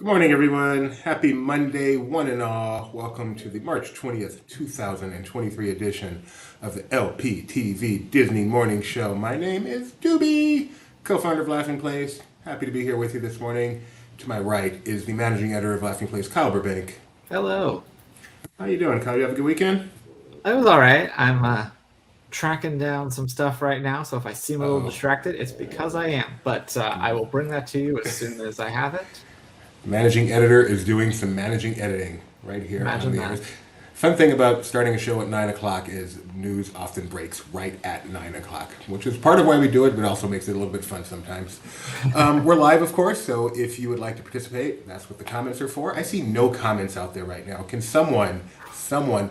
Good morning, everyone. Happy Monday, one and all. Welcome to the March 20th, 2023 edition of the LPTV Disney Morning Show. My name is Doobie, co-founder of Laughing Place. Happy to be here with you this morning. To my right is the managing editor of Laughing Place, Kyle Burbank. Hello. How you doing, Kyle? You have a good weekend? I was all right. I'm tracking down some stuff right now, so if I seem a little Oh, distracted, it's because I am. But I will bring that to you as soon as I have it. managing editor is doing some managing editing right here on Imagine the air. that. Fun thing about starting a show at 9 o'clock is news often breaks right at 9 o'clock, which is part of why we do it, but also makes it a little bit fun sometimes. We're live, of course, so if you would like to participate, that's what the comments are for. I see no comments out there right now. Can someone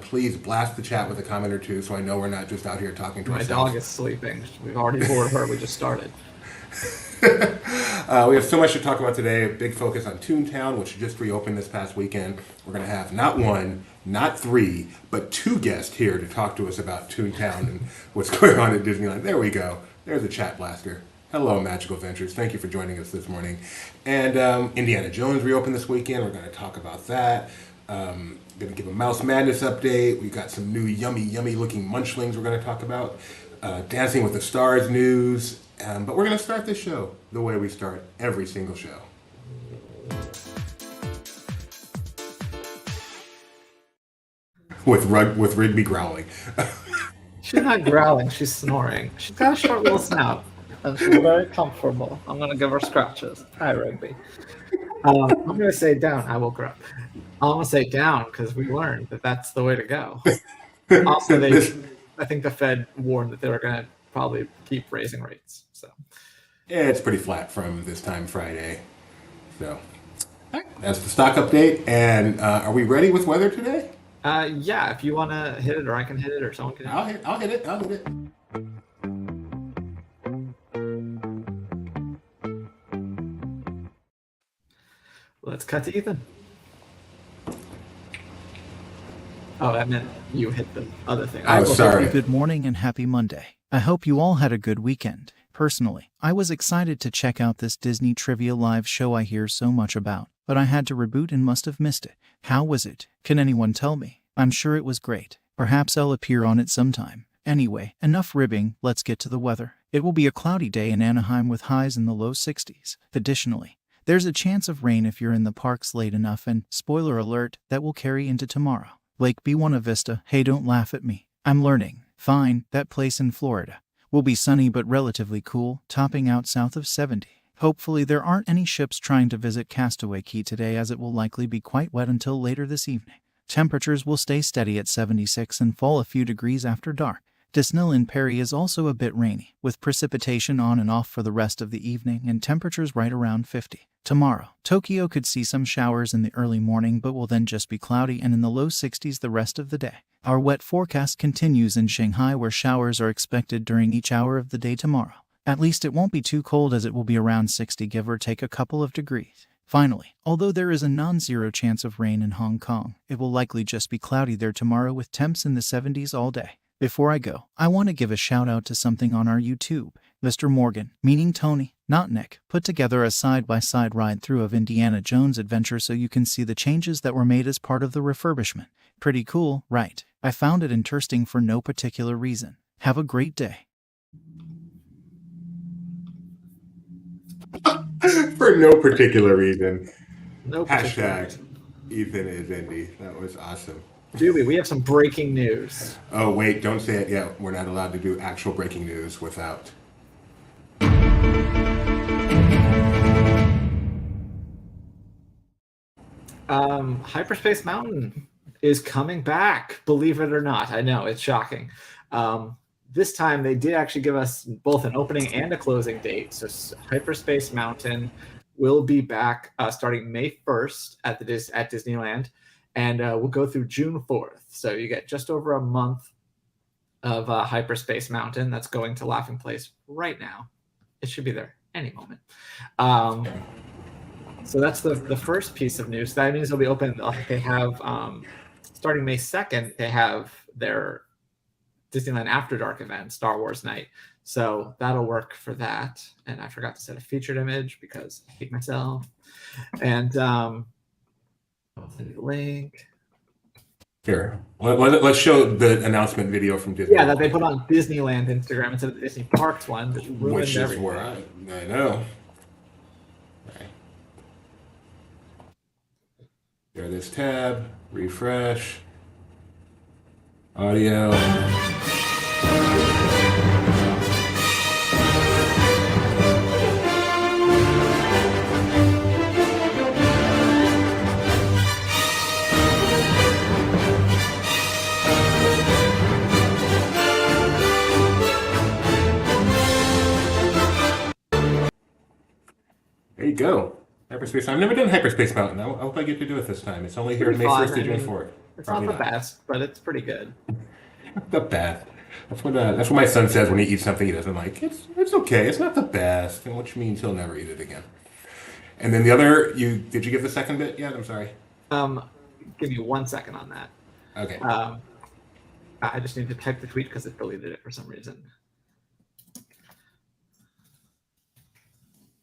please blast the chat with a comment or two so I know we're not just out here talking to My ourselves? dog is sleeping. We've already bored her. We just started. We have so much to talk about today. A big focus on Toontown, which just reopened this past weekend. We're going to have not one, not three, but two guests here to talk to us about Toontown and what's going on at Disneyland. There we go. There's a chat blaster. Hello, Magical Ventures. Thank you for joining us this morning. And Indiana Jones reopened this weekend. We're going to talk about that. Going to give a Mouse Madness update. We got some new yummy looking munchlings we're going to talk about. Dancing with the Stars news. But we're going to start this show the way we start every single show. With Rigby growling. She's not growling. She's snoring. She's got a short little snout, and she's very comfortable. I'm going to give her scratches. Hi, Rigby. I'm going to say down. I woke her up. I'm going to say down because we learned that that's the way to go. Also, I think the Fed warned that they were going to probably keep raising rates. So Yeah, it's pretty flat from this time Friday. So that's the stock update. And are we ready with weather today? yeah, if you want to hit it, or I can hit it, or someone can hit it. I'll hit it. I'll hit it. Let's cut to Ethan. Oh, that meant you hit the other thing. Oh, sorry. Good morning and happy Monday. I hope you all had a good weekend. Personally, I was excited to check out this Disney Trivia Live show I hear so much about, but I had to reboot and must have missed it. How was it? Can anyone tell me? I'm sure it was great. Perhaps I'll appear on it sometime. Anyway, enough ribbing, let's get to the weather. It will be a cloudy day in Anaheim with highs in the low 60s. Additionally, there's a chance of rain if you're in the parks late enough, and, spoiler alert, that will carry into tomorrow. Lake Buena Vista, hey, don't laugh at me. I'm learning. Fine, that place in Florida will be sunny but relatively cool, topping out south of 70. Hopefully there aren't any ships trying to visit Castaway Key today, as it will likely be quite wet until later this evening. Temperatures will stay steady at 76 and fall a few degrees after dark. Disneyland Perry is also a bit rainy, with precipitation on and off for the rest of the evening and temperatures right around 50. Tomorrow, Tokyo could see some showers in the early morning but will then just be cloudy and in the low 60s the rest of the day. Our wet forecast continues in Shanghai, where showers are expected during each hour of the day tomorrow. At least it won't be too cold, as it will be around 60, give or take a couple of degrees. Finally, although there is a non-zero chance of rain in Hong Kong, it will likely just be cloudy there tomorrow with temps in the 70s all day. Before I go, I want to give a shout out to something on our YouTube. Mr. Morgan, meaning Tony, not Nick, put together a side-by-side ride-through of Indiana Jones Adventure so you can see the changes that were made as part of the refurbishment. Pretty cool, right? I found it interesting for no particular reason. Have a great day. For no particular reason. No particular Hashtag reason. Ethan is Indy. That was awesome. Doobie, we have some breaking news. Oh, wait, don't say it yet. We're not allowed to do actual breaking news without. Hyperspace Mountain is coming back, believe it or not. I know, it's shocking. This time they did actually give us both an opening and a closing date. So Hyperspace Mountain will be back starting May 1st at Disneyland, and we'll go through June 4th. So you get just over a month of Hyperspace Mountain that's going to Laughing Place right now. It should be there any moment. So that's the first piece of news. That means they'll be open. They have starting May 2nd. They have their Disneyland After Dark event, Star Wars Night. So that'll work for that. And I forgot to set a featured image because I hate myself. And I'll send you the link. Here, let's show the announcement video from Disney. Yeah, that they put on Disneyland Instagram instead of the Disney Parks one. Which is everything. where I know. Right. Share this tab, refresh, audio. There you go. Hyperspace. I've never done Hyperspace Mountain. I hope I get to do it this time. It's only here May 1st to June 4th. It's not the best, but it's pretty good. The best. That's what my son says when he eats something he doesn't like. It's okay. It's not the best, and which means he'll never eat it again. And then the other, did you give the second bit yet? I'm sorry. Give me 1 second on that. Okay. I just need to type the tweet because it deleted it for some reason.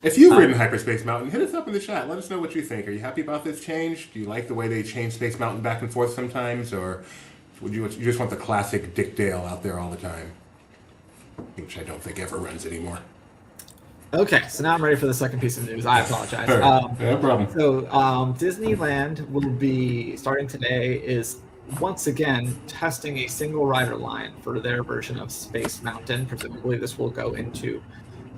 If you've ridden Hyperspace Mountain, hit us up in the chat. Let us know what you think. Are you happy about this change? Do you like the way they change Space Mountain back and forth sometimes, or would you just want the classic Dick Dale out there all the time, which I don't think ever runs anymore? Okay, so now I'm ready for the second piece of news. I apologize. No problem. So Disneyland will be, starting today, is once again testing a single rider line for their version of Space Mountain. Presumably this will go into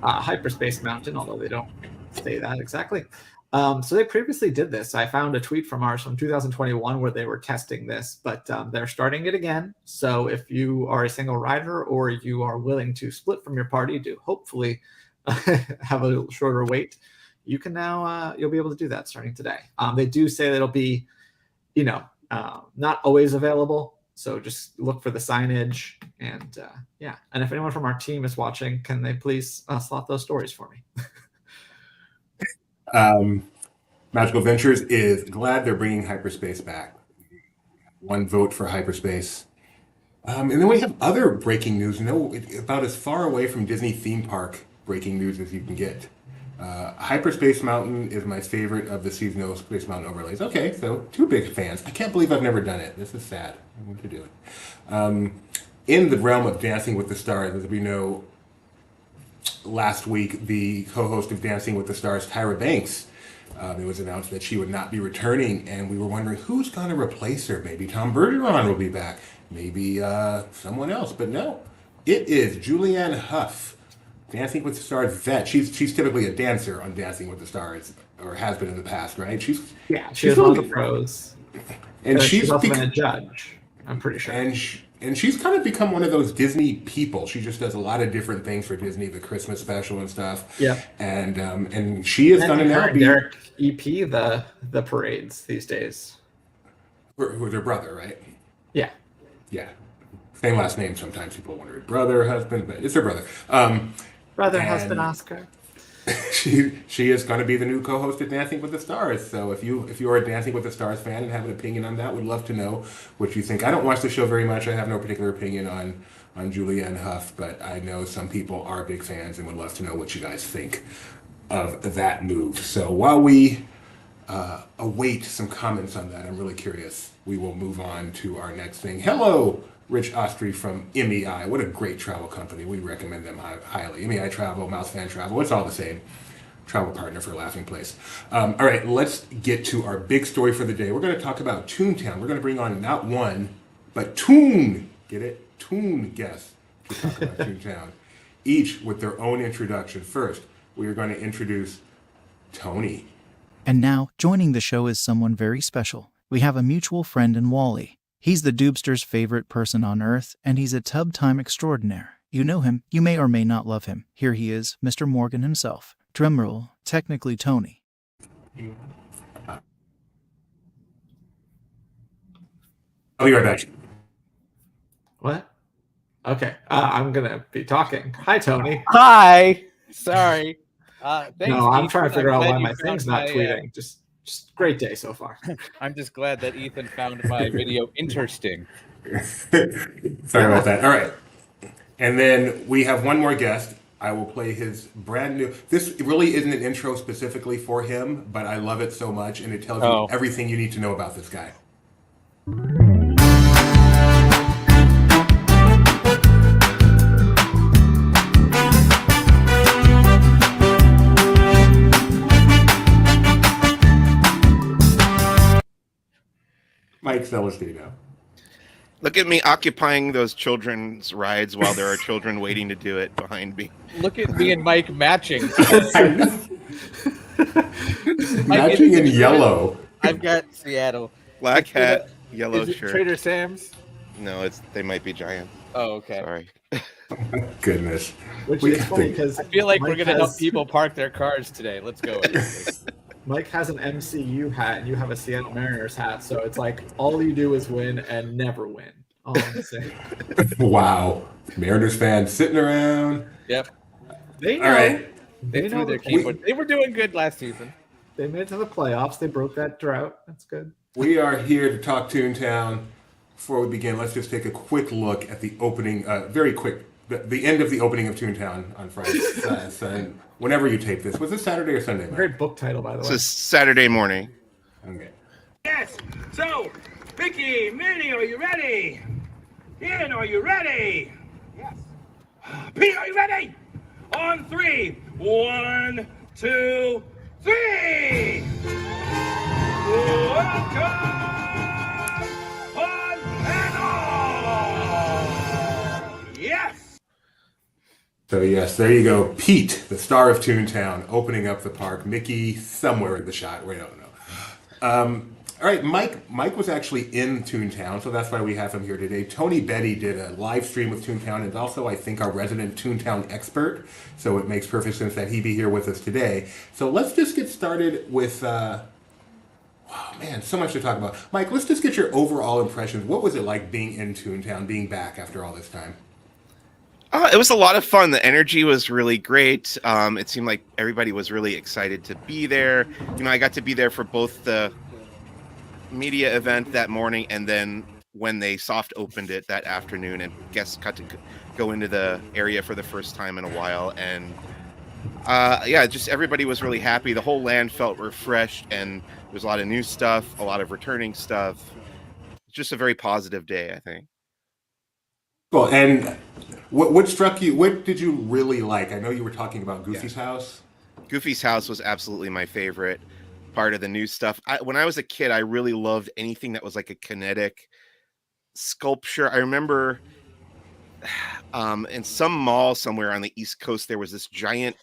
Hyperspace Mountain, although they don't say that exactly. So they previously did this. I found a tweet from ours from 2021 where they were testing this, but they're starting it again. So if you are a single rider or you are willing to split from your party to hopefully have a shorter wait, you can now you'll be able to do that starting today. They do say that it'll be, not always available. So just look for the signage, and yeah. And if anyone from our team is watching, can they please slot those stories for me? Magical Ventures is glad they're bringing Hyperspace back. One vote for Hyperspace. And then we have other breaking news. About as far away from Disney theme park breaking news as you can get. Hyperspace Mountain is my favorite of the seasonal Space Mountain overlays. Okay, so 2 big fans. I can't believe I've never done it. This is sad. I want to do it. In the realm of Dancing with the Stars, as we know, last week the co-host of Dancing with the Stars, Tyra Banks, it was announced that she would not be returning, and we were wondering who's going to replace her. Maybe Tom Bergeron will be back. Maybe someone else. But no, it is Julianne Hough, Dancing with the Stars vet. She's typically a dancer on Dancing with the Stars, or has been in the past, right? She's one of the pros, and she's also been a judge, I'm pretty sure. And she's kind of become one of those Disney people. She just does a lot of different things for Disney, the Christmas special and stuff. Yeah. And she is going to now be Derek EP the parades these days. Who's her brother, right? Yeah. Yeah. Same last name. Sometimes people wonder brother, husband, but it's her brother. Husband, Oscar. She is going to be the new co-host at Dancing with the Stars. So if you are a Dancing with the Stars fan and have an opinion on that, would love to know what you think. I don't watch the show very much. I have no particular opinion on Julianne Hough, but I know some people are big fans and would love to know what you guys think of that move. So while we await some comments on that, I'm really curious. We will move on to our next thing. Hello, Rich Ostry from MEI. What a great travel company. We recommend them highly. MEI Travel, Mouse Fan Travel, it's all the same. Travel partner for Laughing Place. All right, let's get to our big story for the day. We're going to talk about Toontown. We're going to bring on not one, but Toon, get it? Toon guests to talk about Toontown, each with their own introduction. First, we are going to introduce Tony. And now, joining the show is someone very special. We have a mutual friend in Wally. He's the Doobster's favorite person on Earth, and he's a tub time extraordinaire. You know him, you may or may not love him. Here he is, Mr. Morgan himself. Drumroll, technically Tony. I'll be right back. What? Okay, I'm going to be talking. Hi, Tony. Hi. Sorry. Thanks, no, I'm Ethan. trying to figure out why you my thing's not tweeting. Just great day so far. I'm just glad that Ethan found my video interesting. Sorry about that. All right. And then we have one more guest. I will play his brand new. This really isn't an intro specifically for him, but I love it so much, and it tells you everything you need to know about this guy. Mike Celestino. Look at me occupying those children's rides while there are children waiting to do it behind me. Look at me and Mike matching. Matching in yellow. I've got Seattle. Black hat, yellow Is it shirt. Trader Sam's? No, they might be giant. Oh, okay. Sorry. Goodness. Which is funny because I feel like Mike we're going to help has- people park their cars today. Let's go. Mike has an MCU hat and you have a Seattle Mariners hat, so it's like all you do is win and never win. All I'm saying. Wow. Mariners fans sitting around. Yep. They know. All right. They threw their cane, but they were doing good last season. They made it to the playoffs. They broke that drought. That's good. We are here to talk Toontown. Before we begin, let's just take a quick look at the opening, very quick, the end of the opening of Toontown on Friday. So whenever you tape this. Was this Saturday or Sunday, Mike? Great book title, by the This way. is Saturday morning. Okay. Yes. So, Vicky, Minnie, are you ready? Ian, are you ready? Yes. Pete, are you ready? On 3. 1, 2, 3. Welcome, one and all. Yes. So yes, there you go. Pete, the star of Toontown, opening up the park. Mickey somewhere in the shot. We don't know. All right, Mike was actually in Toontown, so that's why we have him here today. Tony Betty did a live stream of Toontown, and also I think our resident Toontown expert. So it makes perfect sense that he be here with us today. So let's just get started with. Oh man, so much to talk about. Mike, let's just get your overall impressions. What was it like being in Toontown, being back after all this time? It was a lot of fun. The energy was really great. It seemed like everybody was really excited to be there. You know, I got to be there for both the media event that morning and then when they soft opened it that afternoon, and guests got to go into the area for the first time in a while. And yeah, just everybody was really happy. The whole land felt refreshed, and there was a lot of new stuff, a lot of returning stuff. Just a very positive day, I think. Well, and what struck you? What did you really like? I know you were talking about Goofy's house. Goofy's house was absolutely my favorite part of the new stuff. When I was a kid, I really loved anything that was like a kinetic sculpture. I remember in some mall somewhere on the East Coast, there was this giant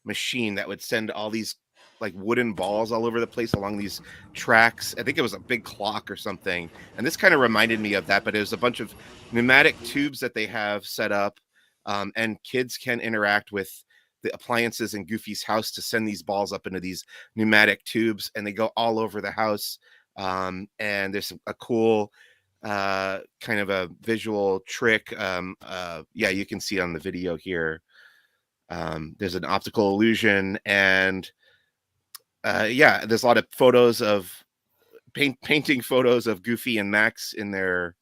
machine that would send all these like wooden balls all over the place along these tracks. I think it was a big clock or something. And this kind of reminded me of that, but it was a bunch of pneumatic tubes that they have set up, and kids can interact with the appliances in Goofy's house to send these balls up into these pneumatic tubes, and they go all over the house. And there's a cool kind of a visual trick. Yeah, you can see on the video here. There's an optical illusion, and yeah, there's a lot of photos of painting photos of Goofy and Max in their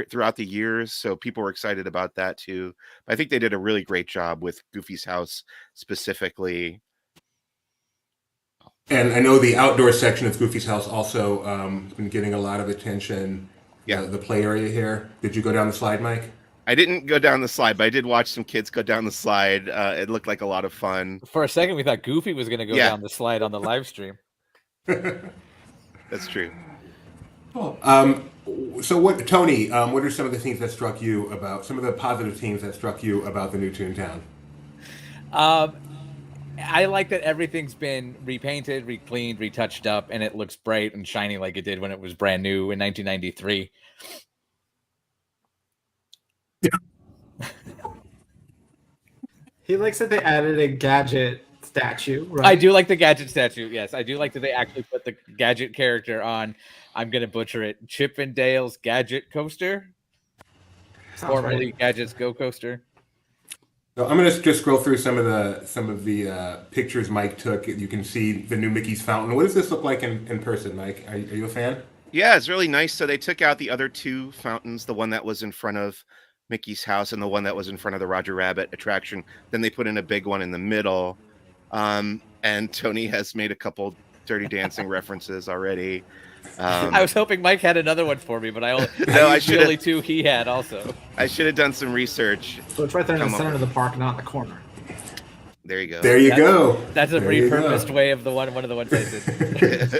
throughout the years, so people were excited about that too. I think they did a really great job with Goofy's house specifically. And I know the outdoor section of Goofy's house also been getting a lot of attention. Yeah, the play area here. Did you go down the slide, Mike? I didn't go down the slide, but I did watch some kids go down the slide. It looked like a lot of fun. For a second, we thought Goofy was going to go Yeah. down the slide on the live stream. That's true. Cool. So what, Tony, what are some of the things that struck you about, some of the positive things that struck you about the new Toontown? I like that everything's been repainted, re-cleaned, retouched up, and it looks bright and shiny like it did when it was brand new in 1993. He likes that they added a gadget statue. Right? I do like the gadget statue. Yes, I do like that they actually put the gadget character on. I'm going to butcher it. Chip and Dale's Gadget Coaster, Sounds formerly right. Gadget's Go Coaster. So I'm going to just scroll through some of the pictures Mike took. You can see the new Mickey's fountain. What does this look like in person, Mike? Are you a fan? Yeah, it's really nice. So they took out the other two fountains, the one that was in front of Mickey's house and the one that was in front of the Roger Rabbit attraction. Then they put in a big one in the middle. And Tony has made a couple Dirty Dancing references already. I was hoping Mike had another one for me, but I used the only two he had also. I should have done some research. So it's right there in the center of the park, not in the corner. There you go. There you go. That's a repurposed way of one of the ones I did.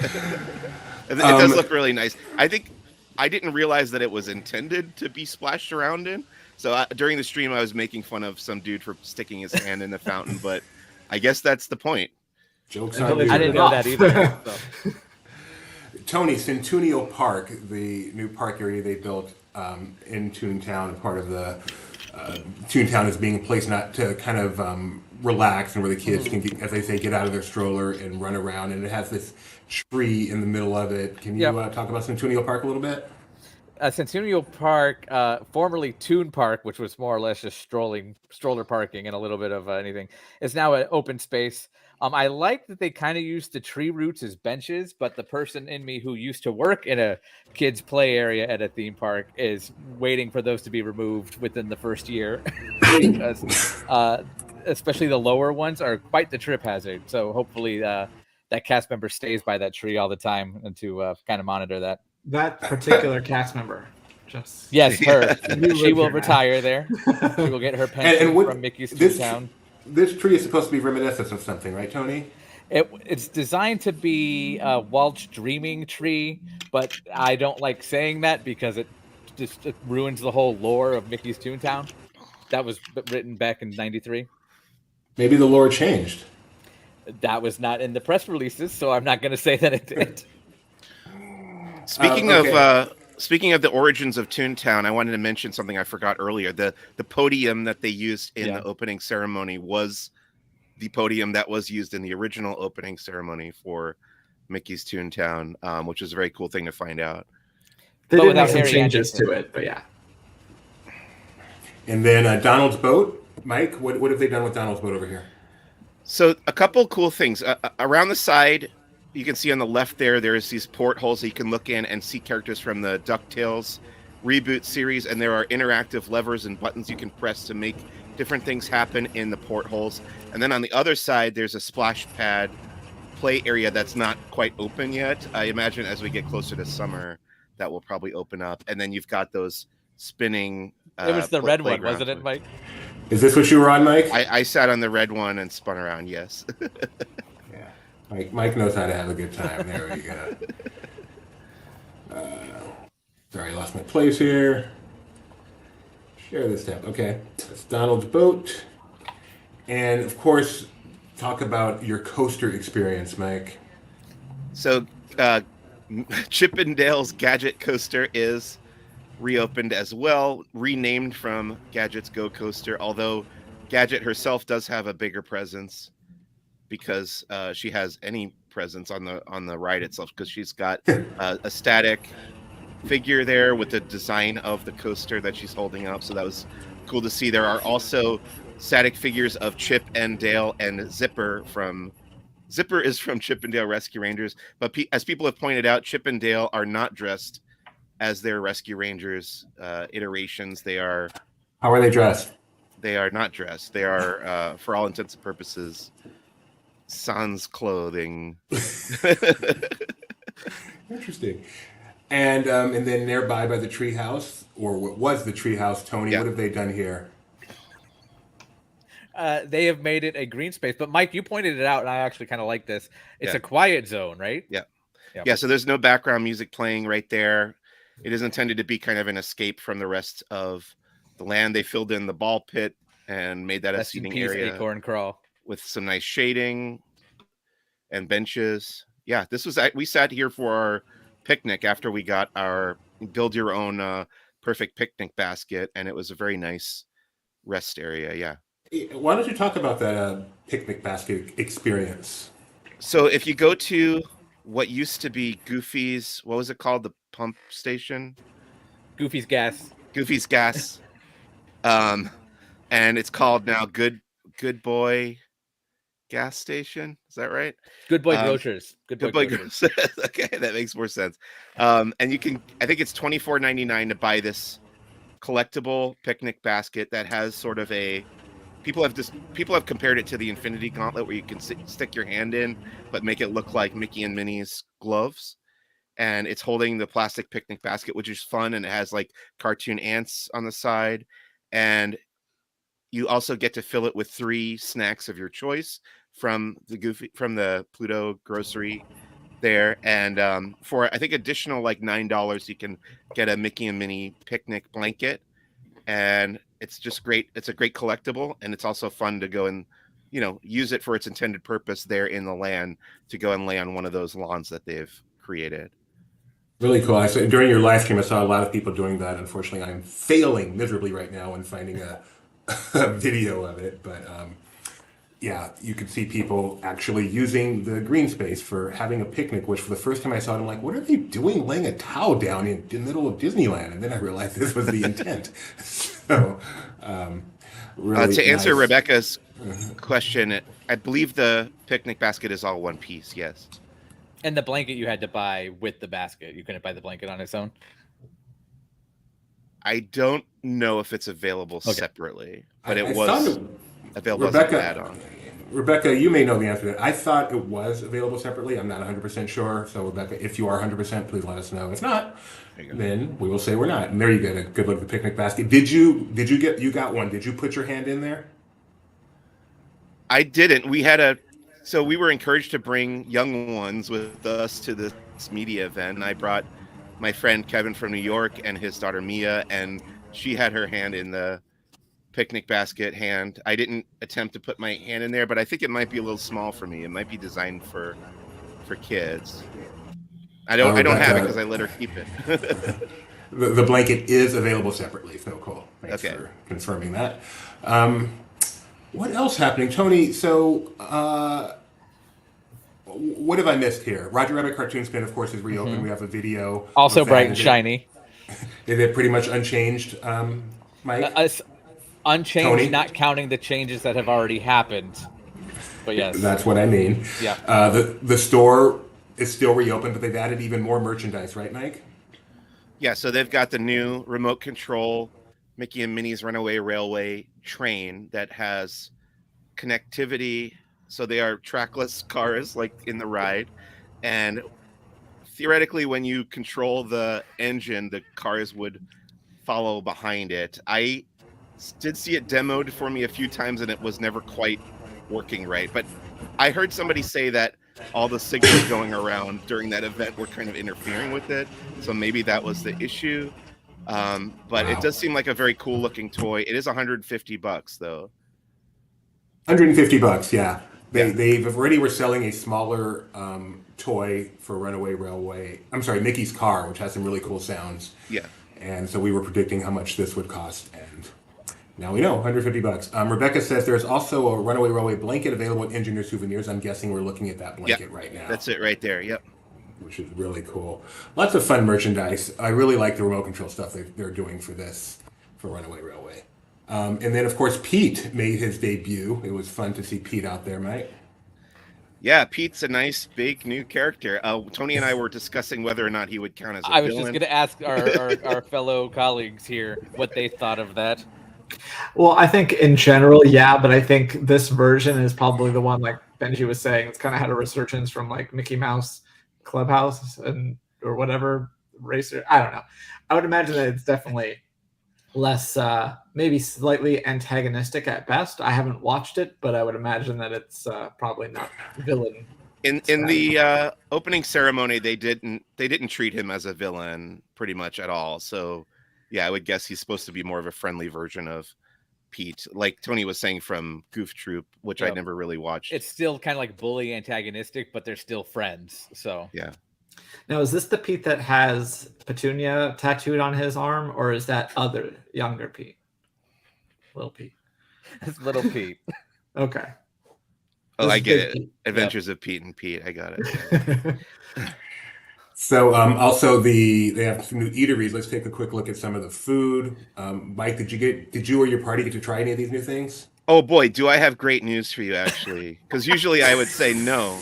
It does look really nice. I think I didn't realize that it was intended to be splashed around in. So during the stream, I was making fun of some dude for sticking his hand in the fountain, but I guess that's the point. Jokes on you. I didn't know that either. So. Tony, Centennial Park, the new park area they built in Toontown, part of the Toontown is being a place not to kind of relax and where the kids can, as they say, get out of their stroller and run around. And it has this tree in the middle of it. Can you talk about Centennial Park a little bit? Centennial Park, formerly Toon Park, which was more or less just stroller parking and a little bit of anything, is now an open space. I like that they kind of used the tree roots as benches, but the person in me who used to work in a kids' play area at a theme park is waiting for those to be removed within the first year because especially the lower ones are quite the trip hazard. So hopefully that cast member stays by that tree all the time and to kind of monitor that. That particular cast member. Yes, her. She will retire there. She will get her pension from Mickey's Toontown. This tree is supposed to be reminiscent of something, right, Tony? It's designed to be a Walt's dreaming tree, but I don't like saying that because it ruins the whole lore of Mickey's Toontown. That was written back in '93. Maybe the lore changed. That was not in the press releases, so I'm not going to say that it did. Speaking of the origins of Toontown, I wanted to mention something I forgot earlier. The podium that they used in the opening ceremony was the podium that was used in the original opening ceremony for Mickey's Toontown, which is a very cool thing to find out. They did make some changes to it, but yeah. And then Donald's boat. Mike, what have they done with Donald's boat over here? So a couple cool things. Around the side, you can see on the left there's these portholes that you can look in and see characters from the DuckTales reboot series, and there are interactive levers and buttons you can press to make different things happen in the portholes. And then on the other side, there's a splash pad play area that's not quite open yet. I imagine as we get closer to summer, that will probably open up. And then you've got those spinning... it was the red one, wasn't it, Mike? Is this what you were on, Mike? I sat on the red one and spun around, yes. Yeah. Mike knows how to have a good time. There we go. Sorry, I lost my place here. Share this tab. Okay. That's Donald's boat. And, of course, talk about your coaster experience, Mike. So, Chip 'n Dale's Gadget Coaster is reopened as well, renamed from Gadget's Go Coaster, although Gadget herself does have a bigger presence because she has any presence on the ride itself, because she's got a static figure there with the design of the coaster that she's holding up. So that was cool to see. There are also static figures of Chip and Dale and Zipper is from Chip and Dale Rescue Rangers, but as people have pointed out, Chip and Dale are not dressed as their Rescue Rangers iterations. How are they dressed? They are not dressed. They are, for all intents and purposes, sans clothing. Interesting. And then nearby by the treehouse, or what was the treehouse, Tony? What have they done here? They have made it a green space. But Mike, you pointed it out, and I actually kind of like this. It's a quiet zone, right? Yeah. So there's no background music playing right there. It is intended to be kind of an escape from the rest of the land. They filled in the ball pit and made that a seating area. Acorn Crawl. With some nice shading and benches. Yeah, we sat here for our picnic after we got our build your own perfect picnic basket, and it was a very nice rest area. Yeah. Why don't you talk about that picnic basket experience? So if you go to what used to be Goofy's, what was it called? The pump station? Goofy's Gas. And it's called now Good Boy Gas Station. Is that right? Good Boy Grocers. Good Boy Grocers. Okay, that makes more sense. And you can, I think it's $24.99 to buy this collectible picnic basket that has sort of a people have compared it to the Infinity Gauntlet, where you can stick your hand in but make it look like Mickey and Minnie's gloves. And it's holding the plastic picnic basket, which is fun, and it has like cartoon ants on the side. And you also get to fill it with 3 snacks of your choice from the Pluto grocery there. And for I think additional like $9, you can get a Mickey and Minnie picnic blanket. And it's just great. It's a great collectible, and it's also fun to go and, you know, use it for its intended purpose there in the land, to go and lay on one of those lawns that they've created. Really cool. I saw, during your live stream, I saw a lot of people doing that. Unfortunately, I'm failing miserably right now in finding a video of it. But yeah, you could see people actually using the green space for having a picnic, which for the first time I saw it, I'm like, what are they doing laying a towel down in the middle of Disneyland? And then I realized this was the intent. So, really to answer nice. Rebecca's question, I believe the picnic basket is all one piece, yes. And the blanket you had to buy with the basket. You couldn't buy the blanket on its own? I don't know if it's available separately, but it I was thought available as an add-on. Rebecca, you may know the answer to that. I thought it was available separately. I'm not 100% sure. So, Rebecca, if you are 100%, please let us know. If not, then we will say we're not. And there you go. A good look at the picnic basket. You got one. Did you put your hand in there? I didn't. So we were encouraged to bring young ones with us to this media event. And I brought my friend Kevin from New York and his daughter Mia, and she had her hand in the picnic basket hand. I didn't attempt to put my hand in there, but I think it might be a little small for me. It might be designed for kids. I don't have it because I let her keep it. The blanket is available separately. So cool. Thanks for confirming that. What else happening, Tony? So, what have I missed here? Roger Rabbit Cartoon Spin, of course, is reopened. We have a video. Also bright and shiny. Is it pretty much unchanged, Mike? Unchanged, Tony? not counting the changes that have already happened. But yes. That's what I mean. Yeah. The store is still reopened, but they've added even more merchandise, right, Mike? Yeah, so they've got the new remote control Mickey and Minnie's Runaway Railway train that has connectivity. So they are trackless cars like in the ride. And theoretically, when you control the engine, the cars would follow behind it. I did see it demoed for me a few times, and it was never quite working right. But I heard somebody say that all the signals going around during that event were kind of interfering with it. So maybe that was the issue. But It does seem like a very cool looking toy. It is $150 though. $150, yeah. They've already were selling a smaller toy for Runaway Railway. I'm sorry, Mickey's car, which has some really cool sounds. Yeah. And so we were predicting how much this would cost, and now we know, $150. Rebecca says there's also a Runaway Railway blanket available at Engineer Souvenirs. I'm guessing we're looking at that blanket right now. That's it right there. Yep. Which is really cool. Lots of fun merchandise. I really like the remote control stuff they're doing for Runaway Railway. And then, of course, Pete made his debut. It was fun to see Pete out there, Mike. Yeah, Pete's a nice, big, new character. Tony and I were discussing whether or not he would count as a villain. I was just going to ask our fellow colleagues here what they thought of that. Well, I think in general, yeah, but I think this version is probably the one, like Benji was saying, it's kind of had a resurgence from like Mickey Mouse Clubhouse or whatever racer. I don't know. I would imagine that it's definitely less, maybe slightly antagonistic at best. I haven't watched it, but I would imagine that it's probably not villain. In the opening ceremony, they didn't treat him as a villain pretty much at all. So yeah, I would guess he's supposed to be more of a friendly version of Pete, like Tony was saying from Goof Troop, which I never really watched. It's still kind of like bully antagonistic, but they're still friends. So yeah. Now, is this the Pete that has Petunia tattooed on his arm, or is that other younger Pete? Little Pete. It's Little Pete. Okay. Oh, I get it. Pete. Adventures of Pete and Pete. I got it. So also they have some new eateries. Let's take a quick look at some of the food. Mike, did you or your party get to try any of these new things? Oh boy, do I have great news for you actually. Because usually I would say no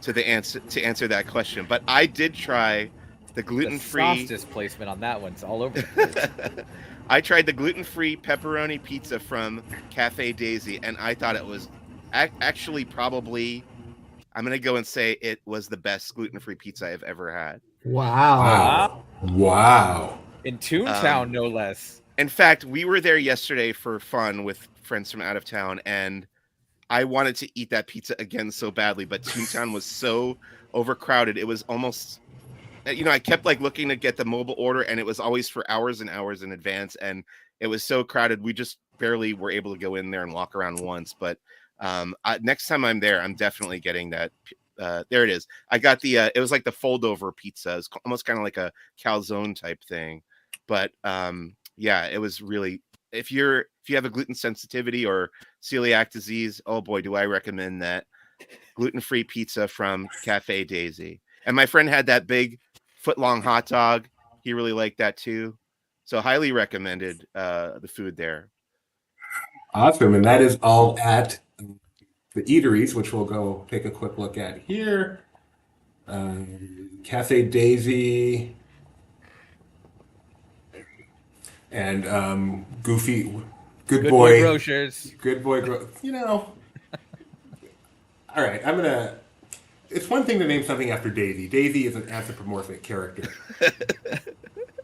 to answer that question. But I did try the gluten-free sauce displacement on that one's all over the place. I tried the gluten-free pepperoni pizza from Cafe Daisy, and I thought it was actually probably, I'm going to go and say it was the best gluten-free pizza I've ever had. Wow. Wow. In Toontown, no less. In fact, we were there yesterday for fun with friends from out of town, and I wanted to eat that pizza again so badly, but Toontown was so overcrowded. It was almost, I kept like looking to get the mobile order, and it was always for hours and hours in advance, and it was so crowded. We just barely were able to go in there and walk around once. But next time I'm there, I'm definitely getting that. There it is. I got the. It was like the fold over pizza. It's almost kind of like a calzone type thing, but yeah, it was really. If you have a gluten sensitivity or celiac disease, oh boy, do I recommend that gluten-free pizza from Cafe Daisy. And my friend had that big foot-long hot dog. He really liked that too. So highly recommended the food there. Awesome. And that is all at the eateries, which we'll go take a quick look at here. Cafe Daisy and Goofy, Good Boy Grocers. Good Boy, all right, it's one thing to name something after Daisy. Daisy is an anthropomorphic character.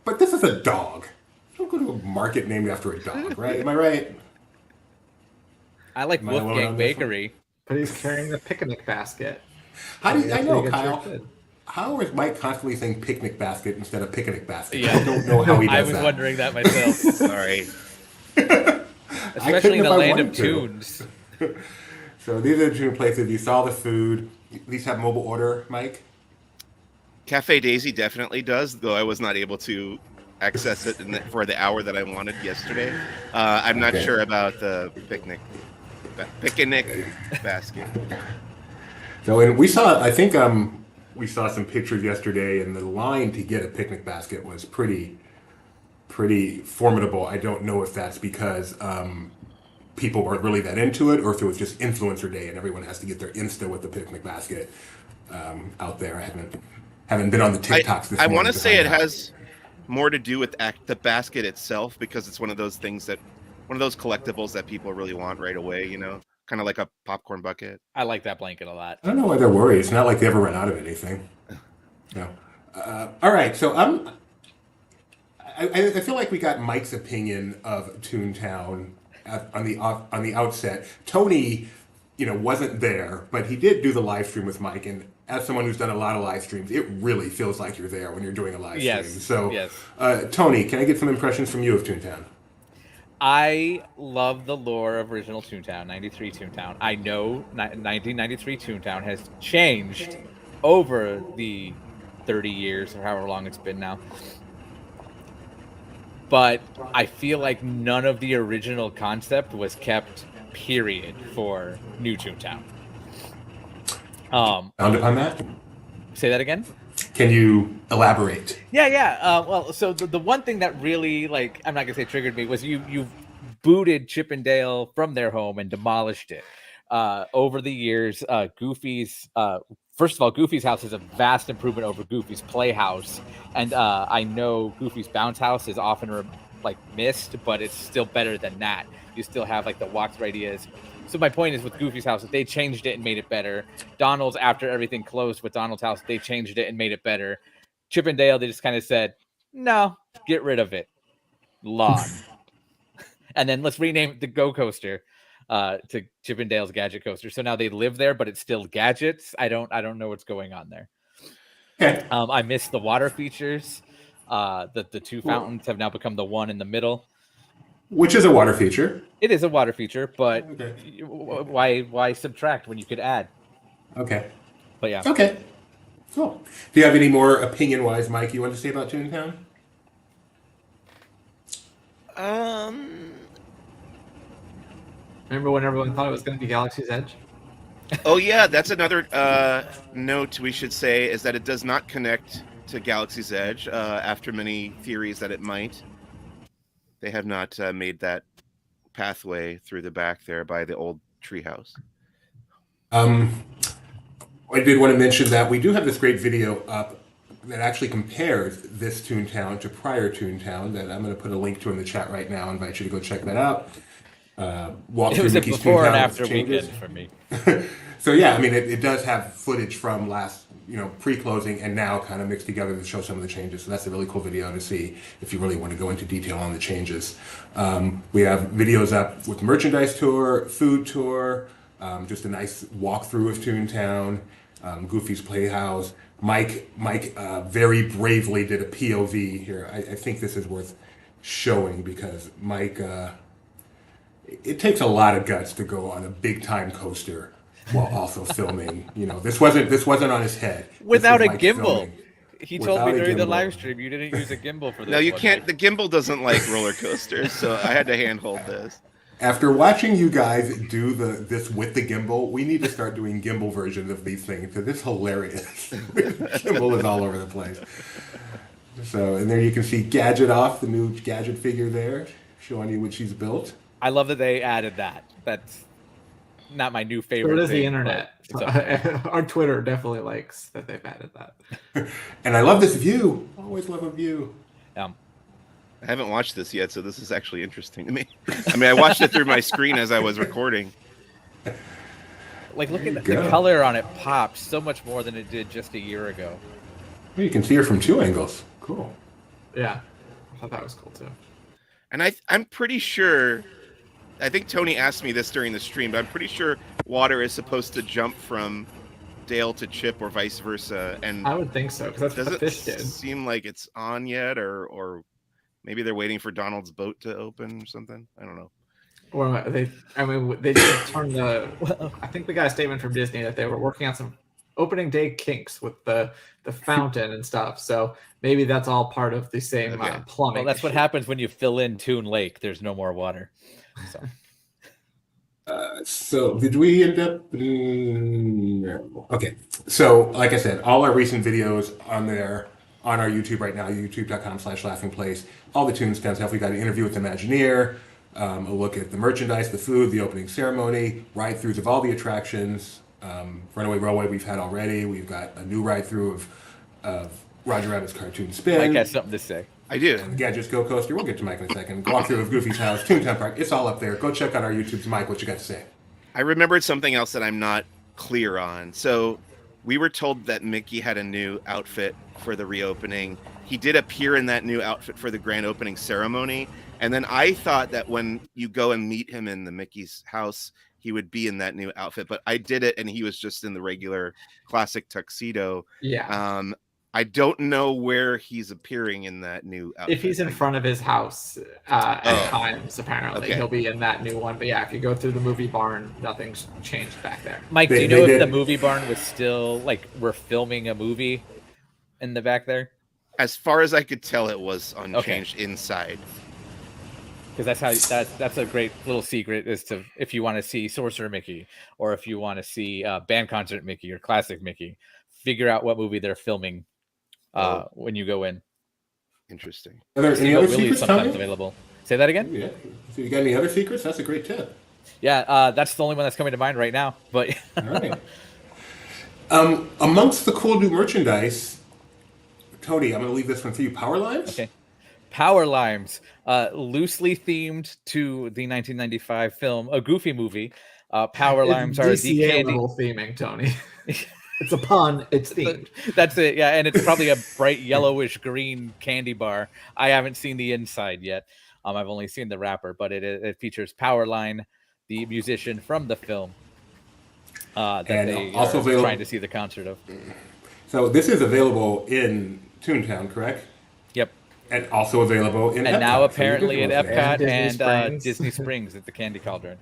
But this is a dog. You don't go to a market named after a dog, right? Am I right? I like Am I alone Wolfgang on this one? Bakery. But he's carrying the picnic basket. How do you, I know, That's pretty Kyle. good. How is Mike constantly saying picnic basket instead of picnic basket? Yeah. I don't know how he does I was that. wondering that myself. Sorry. Especially in if the I land of wanted to. tunes. So these are the two places. You saw the food. These have mobile order, Mike? Cafe Daisy definitely does, though I was not able to access it for the hour that I wanted yesterday. I'm not Okay. sure about the picnic basket. So, and we saw, I think we saw some pictures yesterday, and the line to get a picnic basket was pretty formidable. I don't know if that's because people weren't really that into it, or if it was just influencer day and everyone has to get their Insta with the picnic basket out there. I haven't been on the TikToks this I morning. want to say it find out. has more to do with the basket itself, because it's one of those collectibles that people really want right away, kind of like a popcorn bucket. I like that blanket a lot. I don't know why they're worried. It's not like they ever run out of anything. No. All right. So I feel like we got Mike's opinion of Toontown on the outset. Tony, wasn't there, but he did do the live stream with Mike. And as someone who's done a lot of live streams, it really feels like you're there when you're doing a live Yes, stream. So, yes. Tony, can I get some impressions from you of Toontown? I love the lore of original Toontown, 93 Toontown. I know 1993 Toontown has changed over the 30 years or however long it's been now. But I feel like none of the original concept was kept, period, for New Toontown. Found upon that? Say that again? Can you elaborate? Yeah. Well, so the one thing that really, I'm not gonna say triggered me, was you booted Chip and Dale from their home and demolished it. Over the years, Goofy's first of all, Goofy's house is a vast improvement over Goofy's playhouse, and I know Goofy's bounce house is often missed, but it's still better than that. You still have the walk-through ideas. So my point is, with Goofy's house, they changed it and made it better. Donald's, after everything closed with Donald's house, they changed it and made it better. Chip and Dale, they just kind of said, no, get rid of it. Lawn. And then let's rename the Go Coaster to Chip and Dale's Gadget Coaster. So now they live there, but it's still gadgets. I don't know what's going on there. Okay. I miss the water features. The two fountains have now become the one in the middle. Which is a water feature. It is a water feature, but Okay. why subtract when you could add? Okay. But yeah. Okay. Cool. Do you have any more opinion-wise, Mike, you want to say about Toontown? Remember when everyone thought it was going to be Galaxy's Edge? Oh yeah, that's another note we should say, is that it does not connect to Galaxy's Edge after many theories that it might. They have not made that pathway through the back there by the old treehouse. I did want to mention that we do have this great video up that actually compares this Toontown to prior Toontown that I'm going to put a link to in the chat right now. I invite you to go check that out. Walk It through was a Mickey's before and Toontown after changes. weekend for me. So yeah, I mean, it does have footage from last, pre-closing and now kind of mixed together to show some of the changes. So that's a really cool video to see if you really want to go into detail on the changes. We have videos up with merchandise tour, food tour, just a nice walkthrough of Toontown, Goofy's Playhouse. Mike very bravely did a POV here. I think this is worth showing because Mike, it takes a lot of guts to go on a big time coaster while also filming. This wasn't on his head. This Without was a Mike gimbal. filming. He told Without me a during the gimbal. live stream you didn't use a gimbal for this. No, you one can't. night. The gimbal doesn't like roller coasters, so I had to handhold this. After watching you guys do this with the gimbal, we need to start doing gimbal versions of these things because it's hilarious. Gimbal is all over the place. So, and there you can see Gadget off, the new Gadget figure there, showing you what she's built. I love that they added that. That's not my new favorite. So does the thing, internet. but it's okay. Our Twitter definitely likes that they've added that. And I love this view. Always love a view. I haven't watched this yet, so this is actually interesting to me. I mean, I watched it through my screen as I was recording. Like, look at the go. color on it pops so much more than it did just a year ago. Well, you can see her from two angles. Cool. Yeah, I thought that was cool too. And I'm pretty sure, I think Tony asked me this during the stream, but I'm pretty sure water is supposed to jump from Dale to Chip or vice versa. And I would think so because that's what the does fish it did. seem like it's on yet, or maybe they're waiting for Donald's boat to open or something? I don't know. Or they did turn the. I think we got a statement from Disney that they were working on some opening day kinks with the fountain and stuff. So maybe that's all part of the same Okay. plumbing. Well, that's what issue. happens when you fill in Toon Lake. There's no more water. So So did we end up? No. Okay. So like I said, all our recent videos on our YouTube right now, youtube.com/laughingplace. All the Toontown stuff. We got an interview with the Imagineer, a look at the merchandise, the food, the opening ceremony, ride-throughs of all the attractions. Runaway Railway we've had already. We've got a new ride-through of Roger Rabbit's Cartoon Spin. Mike has something to say. I do. And Gadget's Go Coaster. We'll get to Mike in a second. Walkthrough of Goofy's House, Toontown Park. It's all up there. Go check out our YouTube's. Mike, what you got to say? I remembered something else that I'm not clear on. So we were told that Mickey had a new outfit for the reopening. He did appear in that new outfit for the grand opening ceremony. And then I thought that when you go and meet him in the Mickey's house, he would be in that new outfit. But I did it and he was just in the regular classic tuxedo. Yeah. I don't know where he's appearing in that new outfit. If he's in front of his house at times, apparently he'll be in that new one. But yeah, if you go through the movie barn, nothing's changed back there. Mike, do They you know if did. the movie barn was still like we're filming a movie in the back there? As far as I could tell, it was unchanged inside. Because that's a great little secret as to if you want to see Sorcerer Mickey or if you want to see Band Concert Mickey or Classic Mickey, figure out what movie they're filming when you go in. Interesting. Are there any Steamboat other Willie secrets, is sometimes Tony? available. Say that again? Yeah. So you got any other secrets? That's a great tip. Yeah, that's the only one that's coming to mind right now. But All right. Amongst the cool new merchandise, Tony, I'm going to leave this one for you. Power lines? okay. Power Limes, loosely themed to the 1995 film, a Goofy movie. Power Limes are the DCA candy. level theming, Tony. It's a pun. It's themed. That's it. Yeah, and it's probably a bright yellowish green candy bar. I haven't seen the inside yet. I've only seen the wrapper, but it features Powerline, the musician from the film. That And they also are available- trying to see the concert of. So this is available in Toontown, correct? Yep. And also available in Epcot. And now So you apparently can at go there. Epcot Disney and Springs. Disney Springs at the Candy Cauldron.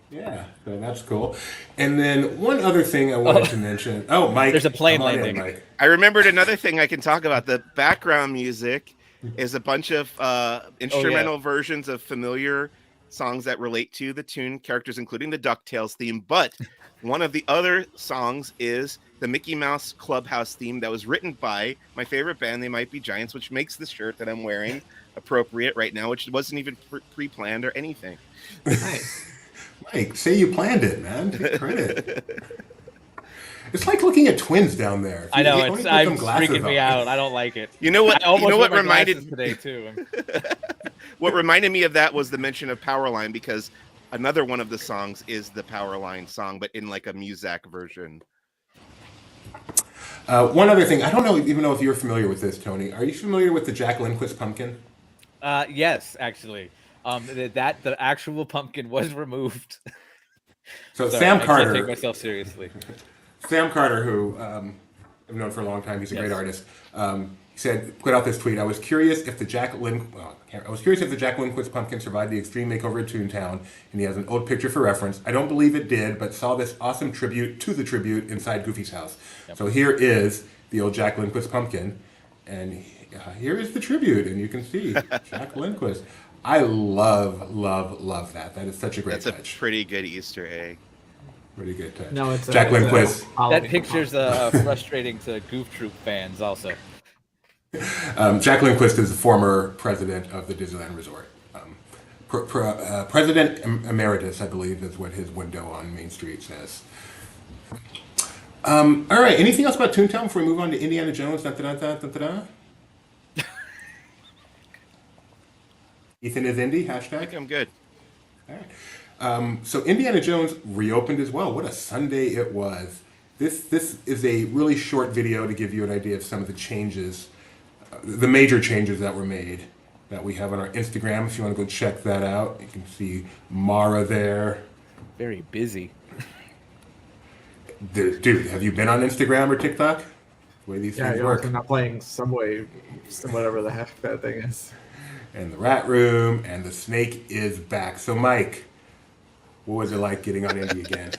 Yeah, so that's cool. And then one other thing I wanted to mention. Oh, Mike. There's a plane come on in, landing. Mike. I remembered another thing I can talk about. The background music is a bunch of instrumental versions of familiar songs that relate to the Toon characters, including the DuckTales theme. But one of the other songs is the Mickey Mouse Clubhouse theme that was written by my favorite band, They Might Be Giants, which makes the shirt that I'm wearing appropriate right now, which wasn't even pre-planned or anything. Nice. Mike, say you planned it, man. Take credit. It's like looking at twins down there. I know Don't it's even put them I'm glasses freaking me on. out. I don't like it. You know what? I almost You know what wear my reminded glasses today too. what reminded me of that was the mention of Powerline, because another one of the songs is the Powerline song, but in like a Muzak version. One other thing, I don't know even know if you're familiar with this, Tony. Are you familiar with the Jack Lindquist pumpkin? Yes, actually. The actual pumpkin was removed. So Sorry, Sam I Carter, can't take myself seriously. Sam Carter, who I've known for a long time, he's a great artist. He said, put out this tweet. I was curious if the Jack Lindquist pumpkin survived the extreme makeover at Toontown, and he has an old picture for reference. I don't believe it did, but saw this awesome tribute to the tribute inside Goofy's house. Yep. So here is the old Jack Lindquist pumpkin, and here is the tribute, and you can see Jack Lindquist. I love that. That is such a great touch. That's a pretty good Easter egg. Pretty good touch. No, it's Jack Lindquist. That picture's frustrating to Goof Troop fans also. Jack Lindquist is the former president of the Disneyland Resort. President Emeritus, I believe, is what his window on Main Street says. All right. Anything else about Toontown before we move on to Indiana Jones? Ethan is Indy, hashtag. I think I'm good. All right. So Indiana Jones reopened as well. What a Sunday it was. This is a really short video to give you an idea of some of the changes, the major changes that were made, that we have on our Instagram. If you want to go check that out, you can see Mara there. Very busy. Dude, have you been on Instagram or TikTok? The way these things work. I'm not playing Subway, whatever the heck that thing is. And the rat room, and the snake is back. So, Mike, what was it like getting on Indy again?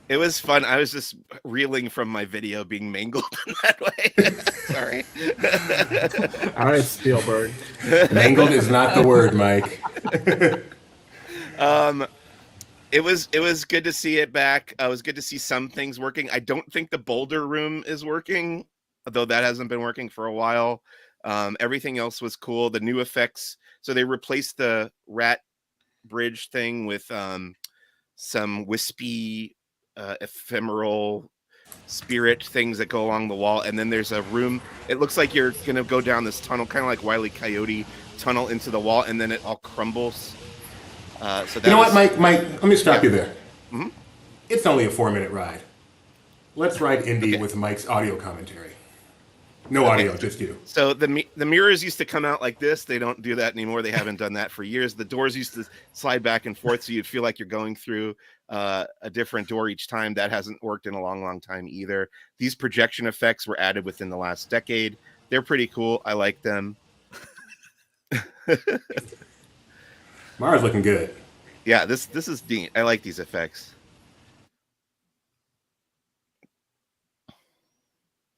It was fun. I was just reeling from my video being mangled in that way. Sorry. All right, Spielberg. Mangled is not the word, Mike. It was good to see it back. It was good to see some things working. I don't think the boulder room is working, though that hasn't been working for a while. Everything else was cool. The new effects. So they replaced the rat bridge thing with some wispy, ephemeral spirit things that go along the wall. And then there's a room. It looks like you're going to go down this tunnel, kind of like Wile E. Coyote tunnel into the wall. And then it all crumbles. So that you know what, Mike, let me stop you there. Mm-hmm. It's only a 4-minute ride. Let's ride Indy with Mike's audio commentary. No audio, just you. So the mirrors used to come out like this. They don't do that anymore. They haven't done that for years. The doors used to slide back and forth, so you'd feel like you're going through a different door each time. That hasn't worked in a long time either. These projection effects were added within the last decade. They're pretty cool. I like them. Mara's looking good. Yeah, this is neat. I like these effects.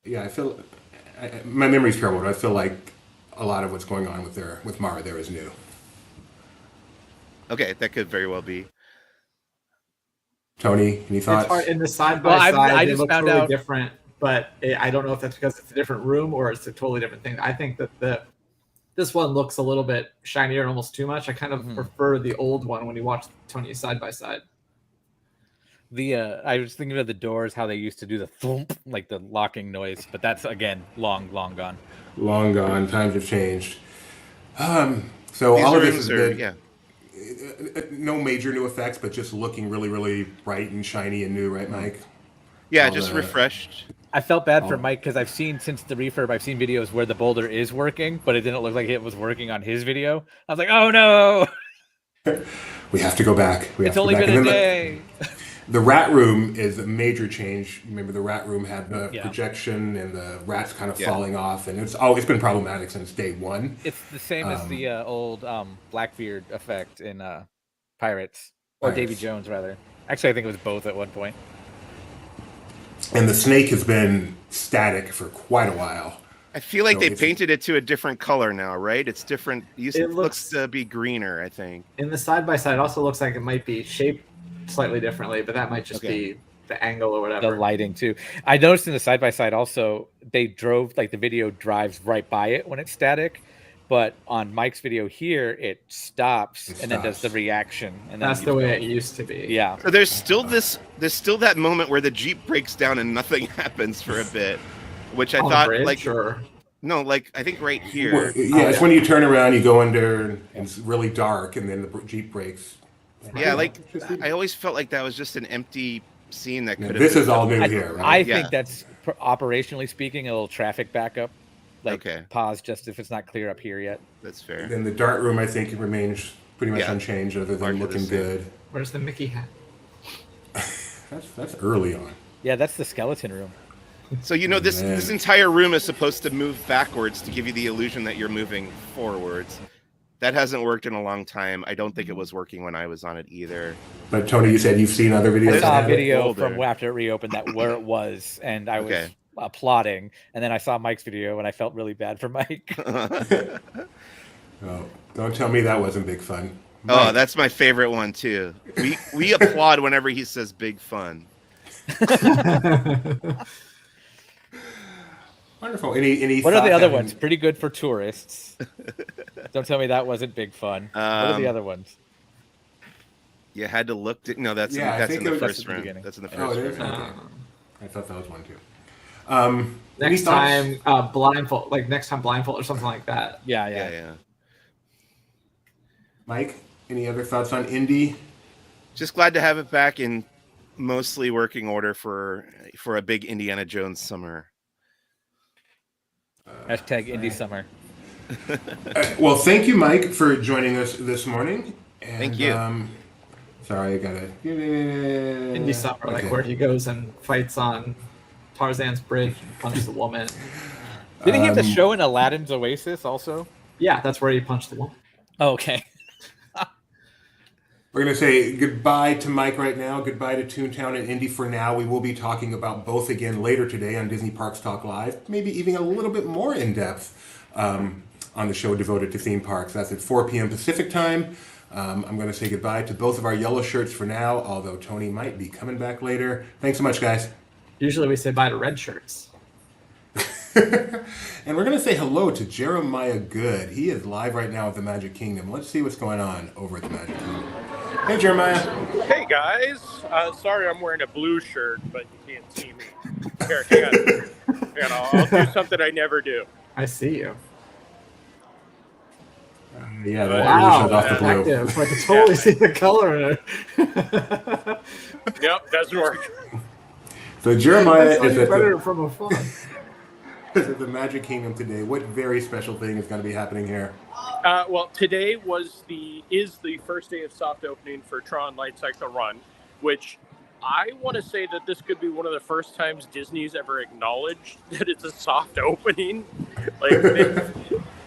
Yeah, I feel my memory's terrible, but I feel like a lot of what's going on with Mara there is new. Okay, that could very well be. Tony, any thoughts? It's hard, in the side by side, it looks really out different, but I don't know if that's because it's a different room or it's a totally different thing. I think that this one looks a little bit shinier, almost too much. I kind of prefer the old one when you watch Tony side by side. I was thinking of the doors, how they used to do the thump, like the locking noise, but that's again long gone. Long gone. Times have changed. So These all of this are, is no major new effects, but just looking really, really bright and shiny and new, right, Mike? Yeah, just refreshed. I felt bad for Mike because since the refurb, I've seen videos where the boulder is working, but it didn't look like it was working on his video. I was like, oh no! We have to go back. It's only been a day. The rat room is a major change. Remember, the rat room had the projection and the rats kind of falling off, and it's been problematic since day one. It's the same as the old Blackbeard effect in Pirates, or Davy Jones, rather. Actually, I think it was both at one point. And the snake has been static for quite a while. I feel like they painted it to a different color now, right? It's different. It looks to be greener, I think. In the side by side, it also looks like it might be shaped slightly differently, but that might just be the angle or whatever. The lighting too. I noticed in the side by side also they drove, like the video drives right by it when it's static, but on Mike's video here, it stops It and then does the stops. reaction. And then That's the way it used to be. Yeah. So there's still that moment where the Jeep breaks down and nothing happens for a bit, which I On the thought bridge, like or no, like I think right here. Well, yeah, it's when you turn around, you go under, and it's really dark, and then the Jeep brakes. Yeah, like I always felt like that was just an empty scene that could have. This is all new here, I right? think that's operationally speaking a little traffic backup. Like Okay. pause just if it's not clear up here yet. That's fair. Then the dart room, I think, remains pretty much Yeah. unchanged, other than Largely the looking same. good. where's the Mickey hat? That's early on. Yeah, that's the skeleton room. So this entire room is supposed to move backwards to give you the illusion that you're moving forwards. That hasn't worked in a long time. I don't think it was working when I was on it either. But Tony, you said you've seen other videos. I that saw a have it? video Older. from after it reopened that where it was, and I was Okay. applauding. And then I saw Mike's video, and I felt really bad for Mike. Oh, don't tell me that wasn't big fun. Oh, that's my favorite one too. We applaud whenever he says big fun. Wonderful. Any What are the thoughts other having- ones? Pretty good for tourists. Don't tell me that wasn't big fun. What are the other ones? You had to look. No, that's Yeah, I that's think in it the was- first That's at the round. beginning. That's in the Oh, first it is? round. Okay. I thought that was one too. Any Next thoughts? time, blindfold, like next time blindfold or something like that. Yeah. Yeah. Mike, any other thoughts on Indy? Just glad to have it back in mostly working order for a big Indiana Jones summer. Hashtag Indie Summer. Well, thank you, Mike, for joining us this morning. And, Thank you. Sorry, I gotta. Indie Summer, Okay. like where he goes and fights on Tarzan's bridge and punches the woman. Didn't he have the show in Aladdin's Oasis also? Yeah, that's where he punched the woman. Oh, okay. We're going to say goodbye to Mike right now. Goodbye to Toontown and Indy for now. We will be talking about both again later today on Disney Parks Talk Live. Maybe even a little bit more in depth on the show devoted to theme parks. That's at 4 p.m. Pacific time. I'm going to say goodbye to both of our yellow shirts for now, although Tony might be coming back later. Thanks so much, guys. Usually we say bye to red shirts. And we're going to say hello to Jeremiah Good. He is live right now at the Magic Kingdom. Let's see what's going on over at the Magic Kingdom. Hey, Jeremiah. Hey guys, sorry I'm wearing a blue shirt, but you can't see me. Here, hang on. I'll do something I never do. I see you. Yeah, that Wow, really shows off the blue. effective. I can totally see the color in it. Yep, doesn't work. So Jeremiah That's is at better the, from afar. is at the Magic Kingdom today. What very special thing is going to be happening here? Well, today is the first day of soft opening for Tron Light Cycle Run, which I want to say that this could be one of the first times Disney's ever acknowledged that it's a soft opening. Like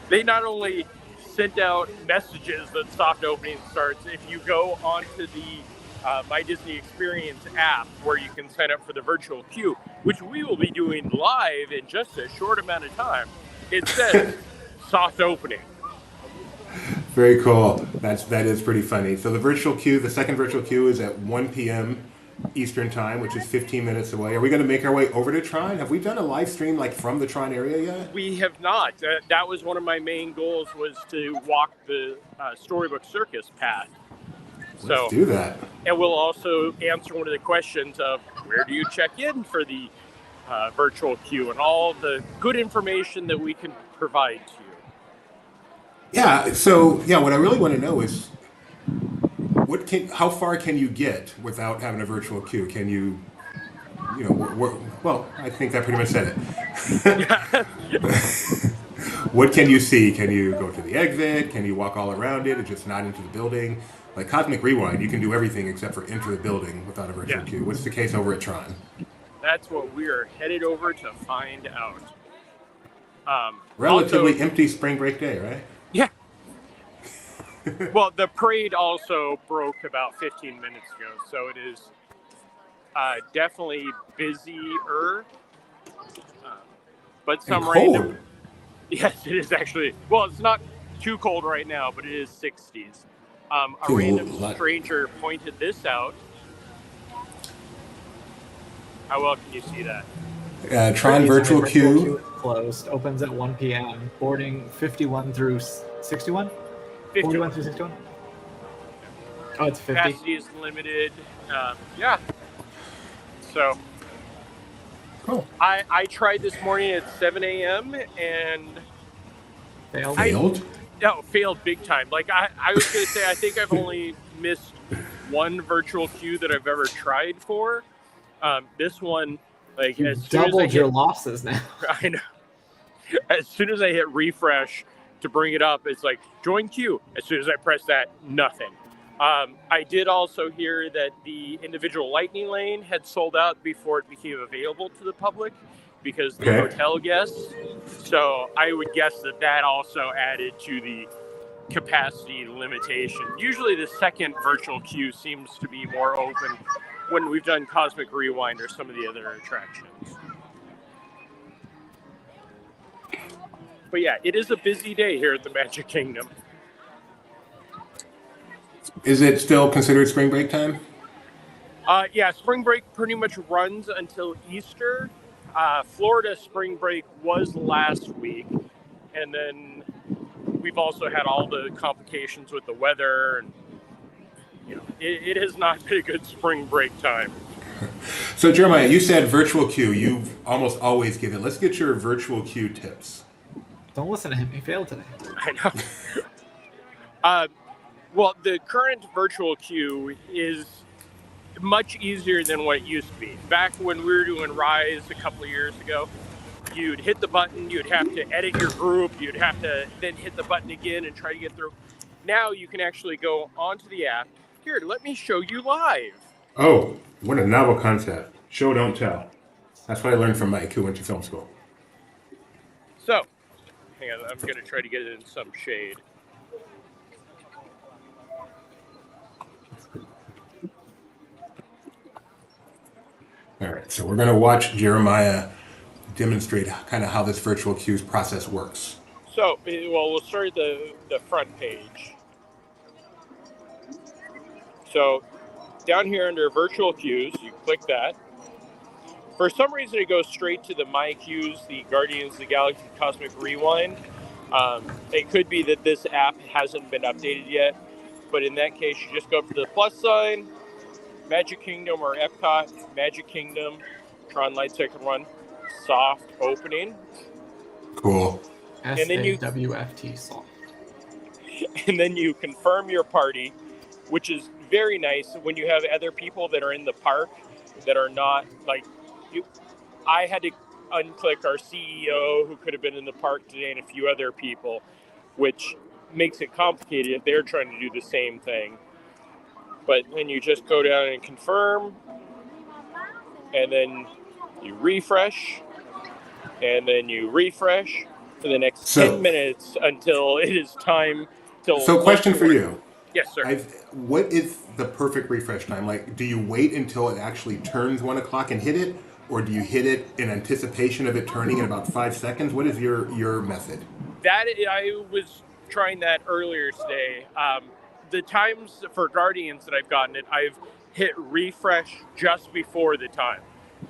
they not only sent out messages that soft opening starts. If you go onto the My Disney Experience app, where you can sign up for the virtual queue, which we will be doing live in just a short amount of time, it says soft opening. Very cool. That is pretty funny. So the virtual queue, the second virtual queue is at 1 p.m. Eastern time, which is 15 minutes away. Are we going to make our way over to Tron? Have we done a live stream like from the Tron area yet? We have not. That was one of my main goals, was to walk the Storybook Circus path. Let's do that. And we'll also answer one of the questions of where do you check in for the virtual queue and all the good information that we can provide to you. Yeah. So what I really want to know is how far can you get without having a virtual queue? Can you, well, I think I pretty much said it. What can you see? Can you go to the exit? Can you walk all around it and just not into the building? Like Cosmic Rewind, you can do everything except for enter the building without a virtual queue. What's the case over at Tron? That's what we are headed over to find out. Relatively empty spring break day, right? Yeah. Well, the parade also broke about 15 minutes ago, so it is definitely busier. But some And random. cold. Yes, it is actually. Well, it's not too cold right now, but it is 60s. A Ooh, random lot. stranger pointed this out. How well can you see that? Tron virtual queue closed. Opens at 1 p.m. Boarding 51 through 61? 41 through 61? Oh, it's 50. Capacity is limited. Yeah. So Cool. I tried this morning at 7 a.m. and Failed. failed big time. Like I was gonna say, I think I've only missed one virtual queue that I've ever tried for. This one, like You as soon as I doubled your hit, losses now. I know. As soon as I hit refresh to bring it up, it's like join queue. As soon as I press that, nothing. I did also hear that the individual lightning lane had sold out before it became available to the public because the hotel guests. So I would guess that also added to the capacity limitation. Usually the second virtual queue seems to be more open when we've done Cosmic Rewind or some of the other attractions. But yeah, it is a busy day here at the Magic Kingdom. Is it still considered spring break time? Yeah, spring break pretty much runs until Easter. Florida spring break was last week, and then we've also had all the complications with the weather, and it has not been a good spring break time. So Jeremiah, you said virtual queue. You've almost always given. Let's get your virtual queue tips. Don't listen to him. He failed today. I know. Well, the current virtual queue is much easier than what it used to be. Back when we were doing Rise a couple of years ago, you'd hit the button, you'd have to edit your group, you'd have to then hit the button again and try to get through. Now you can actually go onto the app. Here, let me show you live. Oh, what a novel concept. Show, don't tell. That's what I learned from Mike, who went to film school. So, hang on, I'm going to try to get it in some shade. All right, so we're going to watch Jeremiah demonstrate kind of how this virtual queues process works. So, well, we'll start at the front page. So, down here under virtual queues, you click that. For some reason, it goes straight to the My Queues, the Guardians of the Galaxy Cosmic Rewind. It could be that this app hasn't been updated yet, but in that case, you just go up to the plus sign, Magic Kingdom or Epcot, Magic Kingdom, Tron Light Cycle Run, soft opening. Cool. And then you SAWFT song. And then you confirm your party, which is very nice when you have other people that are in the park that are not like you. I had to unclick our CEO who could have been in the park today and a few other people, which makes it complicated if they're trying to do the same thing. But then you just go down and confirm, and then you refresh, and then you refresh for the next 10 minutes until it is time. So question for you. Yes, sir. What is the perfect refresh time? Like, do you wait until it actually turns 1 o'clock and hit it? Or do you hit it in anticipation of it turning in about 5 seconds? What is your method? I was trying that earlier today. The times for Guardians that I've gotten it, I've hit refresh just before the time.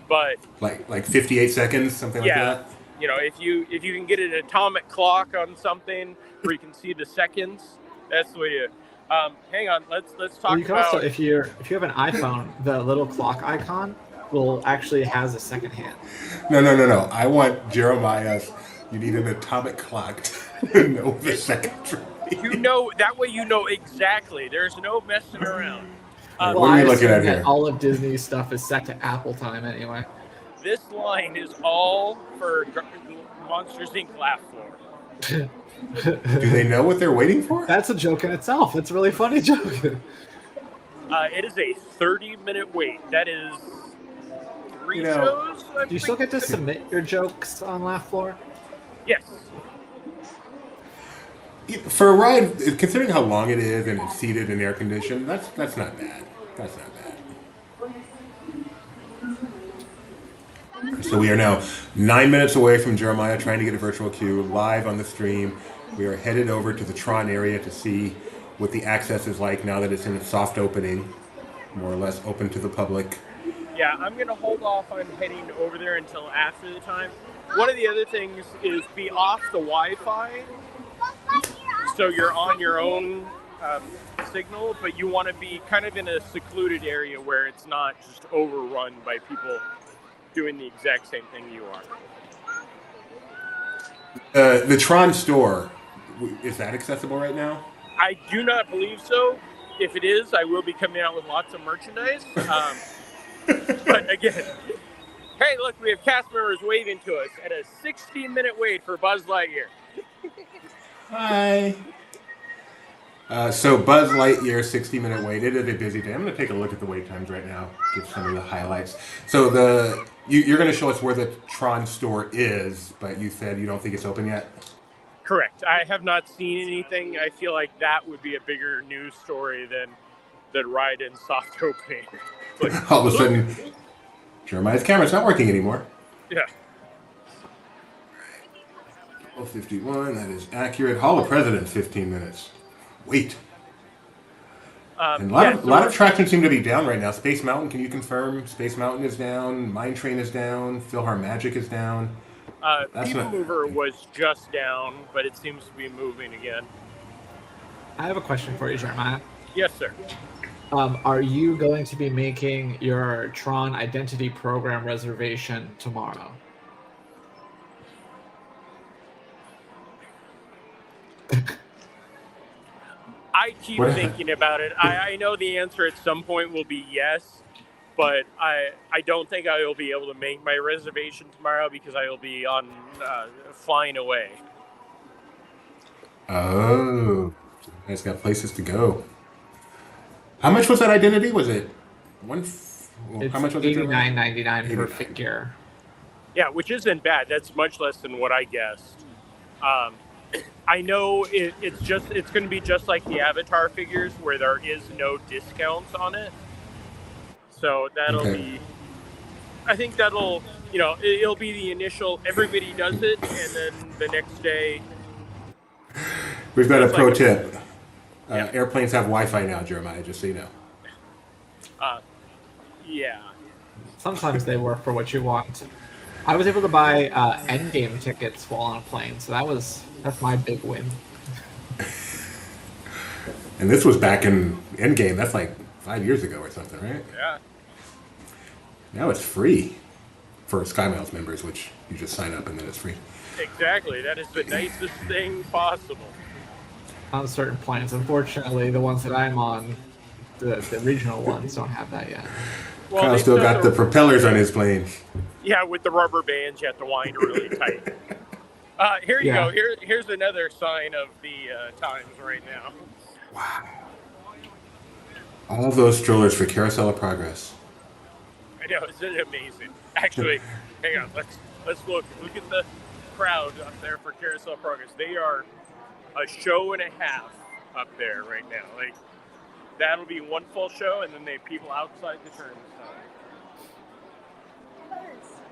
But like 58 seconds, something like that? If you can get an atomic clock on something where you can see the seconds, that's the way to. Hang on, let's talk you can about. Also, if you have an iPhone, the little clock icon will actually has a second hand. No. I want Jeremiah's. You need an atomic clock to know the second. That way you know exactly. There's no messing around. What are we looking at here? All of Disney's stuff is set to Apple time anyway. This line is all for Monsters Inc. laugh floor. Do they know what they're waiting for? That's a joke in itself. It's a really funny joke. It is a 30-minute wait. That is 3 shows. Do you still get to submit your jokes on Laugh Floor? Yes. For a ride, considering how long it is and it's seated and air conditioned, that's not bad. That's not bad. So we are now 9 minutes away from Jeremiah trying to get a virtual queue live on the stream. We are headed over to the Tron area to see what the access is like now that it's in a soft opening, more or less open to the public. Yeah, I'm going to hold off on heading over there until after the time. One of the other things is be off the Wi-Fi, so you're on your own signal, but you want to be kind of in a secluded area where it's not just overrun by people doing the exact same thing you are. The Tron store, is that accessible right now? I do not believe so. If it is, I will be coming out with lots of merchandise. But again, hey, look, we have cast members waving to us at a 16-minute wait for Buzz Lightyear. Hi. So Buzz Lightyear, 60-minute wait. It is a busy day. I'm going to take a look at the wait times right now, give some of the highlights. So you're going to show us where the Tron store is, but you said you don't think it's open yet? Correct. I have not seen anything. I feel like that would be a bigger news story than Ride and soft opening. Like, all of a sudden, Jeremiah's camera's not working anymore. Yeah. 12:51, that is accurate. Hall of Presidents, 15 minutes. Wait. And a lot of attractions seem to be down right now. Space Mountain, can you confirm? Space Mountain is down. Mine Train is down. PhilharMagic is down. People Mover was just down, but it seems to be moving again. I have a question for you, Jeremiah. Yes, sir. Are you going to be making your Tron Identity Program reservation tomorrow? I keep thinking about it. I know the answer at some point will be yes, but I don't think I will be able to make my reservation tomorrow because I will be on flying away. Oh, you guys got places to go. How much was that identity? Was it how much was it? $89.99 per figure. Yeah, which isn't bad. That's much less than what I guessed. I know it's going to be just like the Avatar figures where there is no discounts on it. So that'll be, I think that'll, it'll be the initial, everybody does it, and then the next day. We've got a pro tip. Airplanes have Wi-Fi now, Jeremiah, just so you know. Yeah. Sometimes they work for what you want. I was able to buy Endgame tickets while on a plane, so that's my big win. And this was back in Endgame. That's like 5 years ago or something, right? Yeah. Now it's free for SkyMiles members, which you just sign up and then it's free. Exactly. That is the nicest thing possible. On certain planes. Unfortunately, the ones that I'm on, the regional ones, don't have that yet. Well, Kyle still got the propellers on his plane. Yeah, with the rubber bands, you have to wind really tight. Here you go. Here's another sign of the times right now. Wow. All those strollers for Carousel of Progress. I know, isn't it amazing? Actually, hang on. Let's look. Look at the crowd up there for Carousel of Progress. They are a show and a half up there right now. Like, that'll be one full show, and then they have people outside the terminus.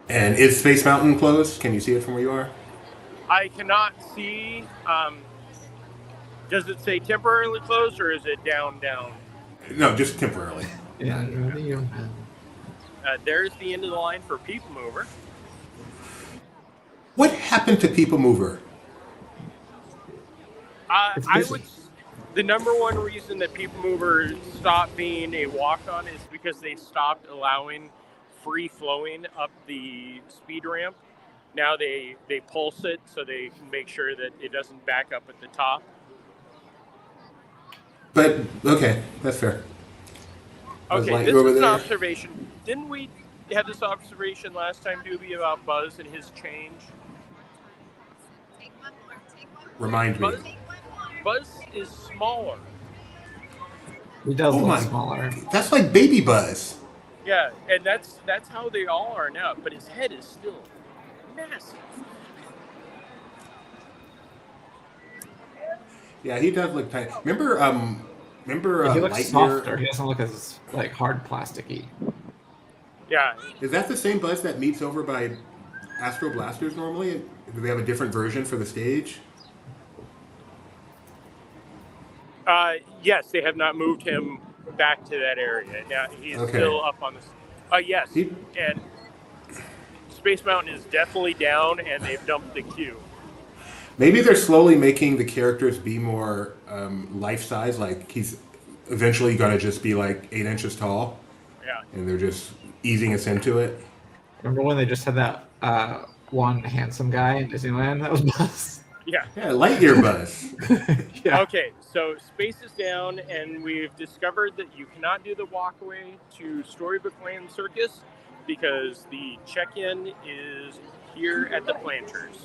And is Space Mountain closed? Can you see it from where you are? I cannot see. Does it say temporarily closed, or is it down? No, just temporarily. Yeah. There's the end of the line for People Mover. What happened to People Mover? The number one reason that People Mover stopped being a walk-on is because they stopped allowing free flowing up the speed ramp. Now they pulse it so they can make sure that it doesn't back up at the top. But okay, that's fair. Okay, this is an observation. Didn't we have this observation last time, Doobie, about Buzz and his change? Remind me. Buzz is smaller. He does look smaller. That's like Baby Buzz. Yeah, and that's how they all are now. But his head is still massive. Yeah, he does look tiny. Remember he looks Lightyear? softer. He doesn't look as hard plasticky. Yeah. Is that the same Buzz that meets over by Astro Blasters normally? Do they have a different version for the stage? Yes, they have not moved him back to that area. Now he is still up on the. Yes, and Space Mountain is definitely down, and they've dumped the queue. Maybe they're slowly making the characters be more life size. Like he's eventually going to just be like 8 inches tall. Yeah. And they're just easing us into it. Remember when they just had that one handsome guy in Disneyland that was Buzz? Yeah. Yeah, Lightyear Buzz. Yeah. Okay, so space is down, and we've discovered that you cannot do the walkway to Storybook Land Circus because the check-in is here at the Planters.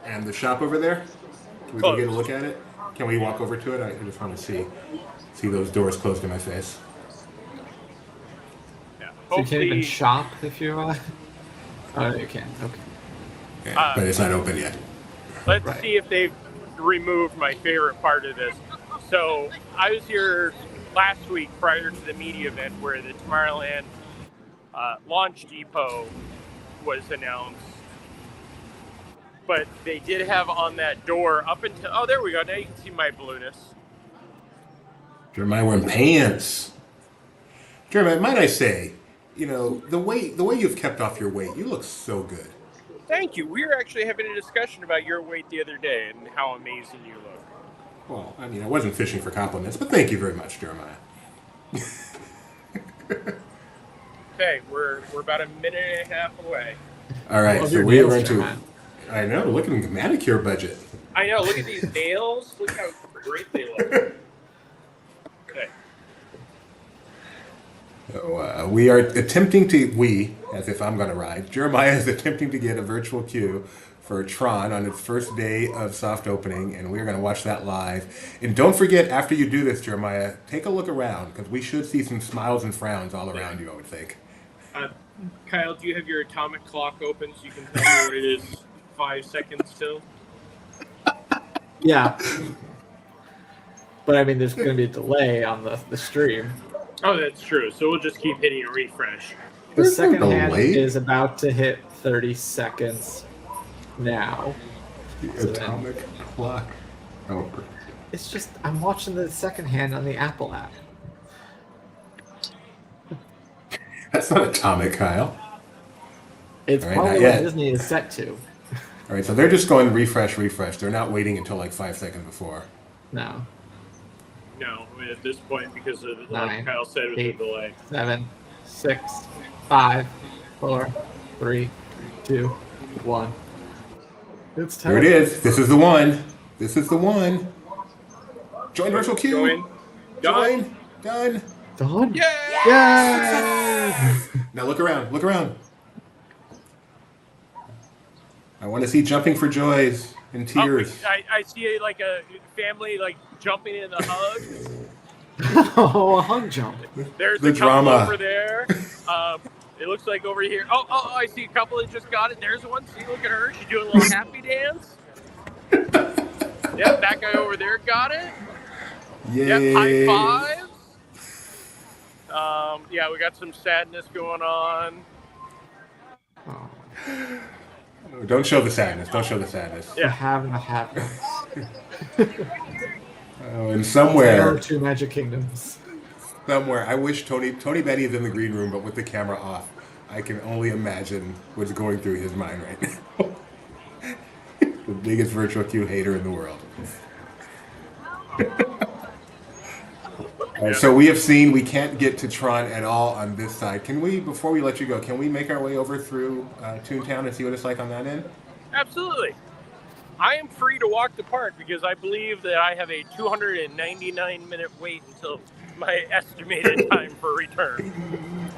And the shop over there? Can we go get a look at it? Can we walk over to it? I just want to see those doors closed in my face. Yeah. So you can't even shop if you oh, you can. Okay. Yeah, but it's not open yet. Let's see if they've removed my favorite part of this. So I was here last week prior to the media event where the Tomorrowland launch depot was announced. But they did have on that door up until, oh, there we go. Now you can see my balloonist. Jeremiah wearing pants. Jeremiah, might I say, you know, the way you've kept off your weight, you look so good. Thank you. We were actually having a discussion about your weight the other day and how amazing you look. Well, I mean, I wasn't fishing for compliments, but thank you very much, Jeremiah. Okay, we're about a minute and a half away. All right, so we are into. I know, look at the manicure budget. I know, look at these nails. Look how great they look. Okay. So, we are attempting to, as if I'm going to ride, Jeremiah is attempting to get a virtual queue for Tron on its first day of soft opening, and we're going to watch that live. And don't forget, after you do this, Jeremiah, take a look around, because we should see some smiles and frowns all around you, I would think. Kyle, do you have your atomic clock open so you can tell me what it is 5 seconds till? Yeah. But I mean, there's going to be a delay on the stream. Oh, that's true. So we'll just keep hitting a refresh. The second hand is about to hit 30 seconds now. The atomic clock. Oh. It's just, I'm watching the second hand on the Apple app. That's not atomic, Kyle. It's right, probably what Disney is set to. All right, so they're just going refresh. They're not waiting until like 5 seconds before. No. No, at this point, because of, like 9, Kyle said, with 8, the delay. 7, 6, 5, 4, 3, 2, 1. It's time. Here it is. This is the one. Join virtual queue. Join. Done. Done? Yeah! Yeah! Now look around. I want to see jumping for joys and tears. I see like a family like jumping in the hug. Oh, a hug jump. There's the a couple drama over there. It looks like over here. Oh, I see a couple that just got it. There's one. See, look at her. She's doing a little happy dance. Yep, that guy over there got it. Yay. Yep, high fives. Yeah, we got some sadness going on. Oh. Don't show the sadness. Yeah, having a happiness. Oh, and somewhere, Two Magic Kingdoms. I wish Tony Benny is in the green room, but with the camera off. I can only imagine what's going through his mind right now. The biggest virtual queue hater in the world. All right, so we have seen we can't get to Tron at all on this side. Can we, before we let you go, can we make our way over through Toontown and see what it's like on that end? Absolutely. I am free to walk the park because I believe that I have a 299-minute wait until my estimated time for return.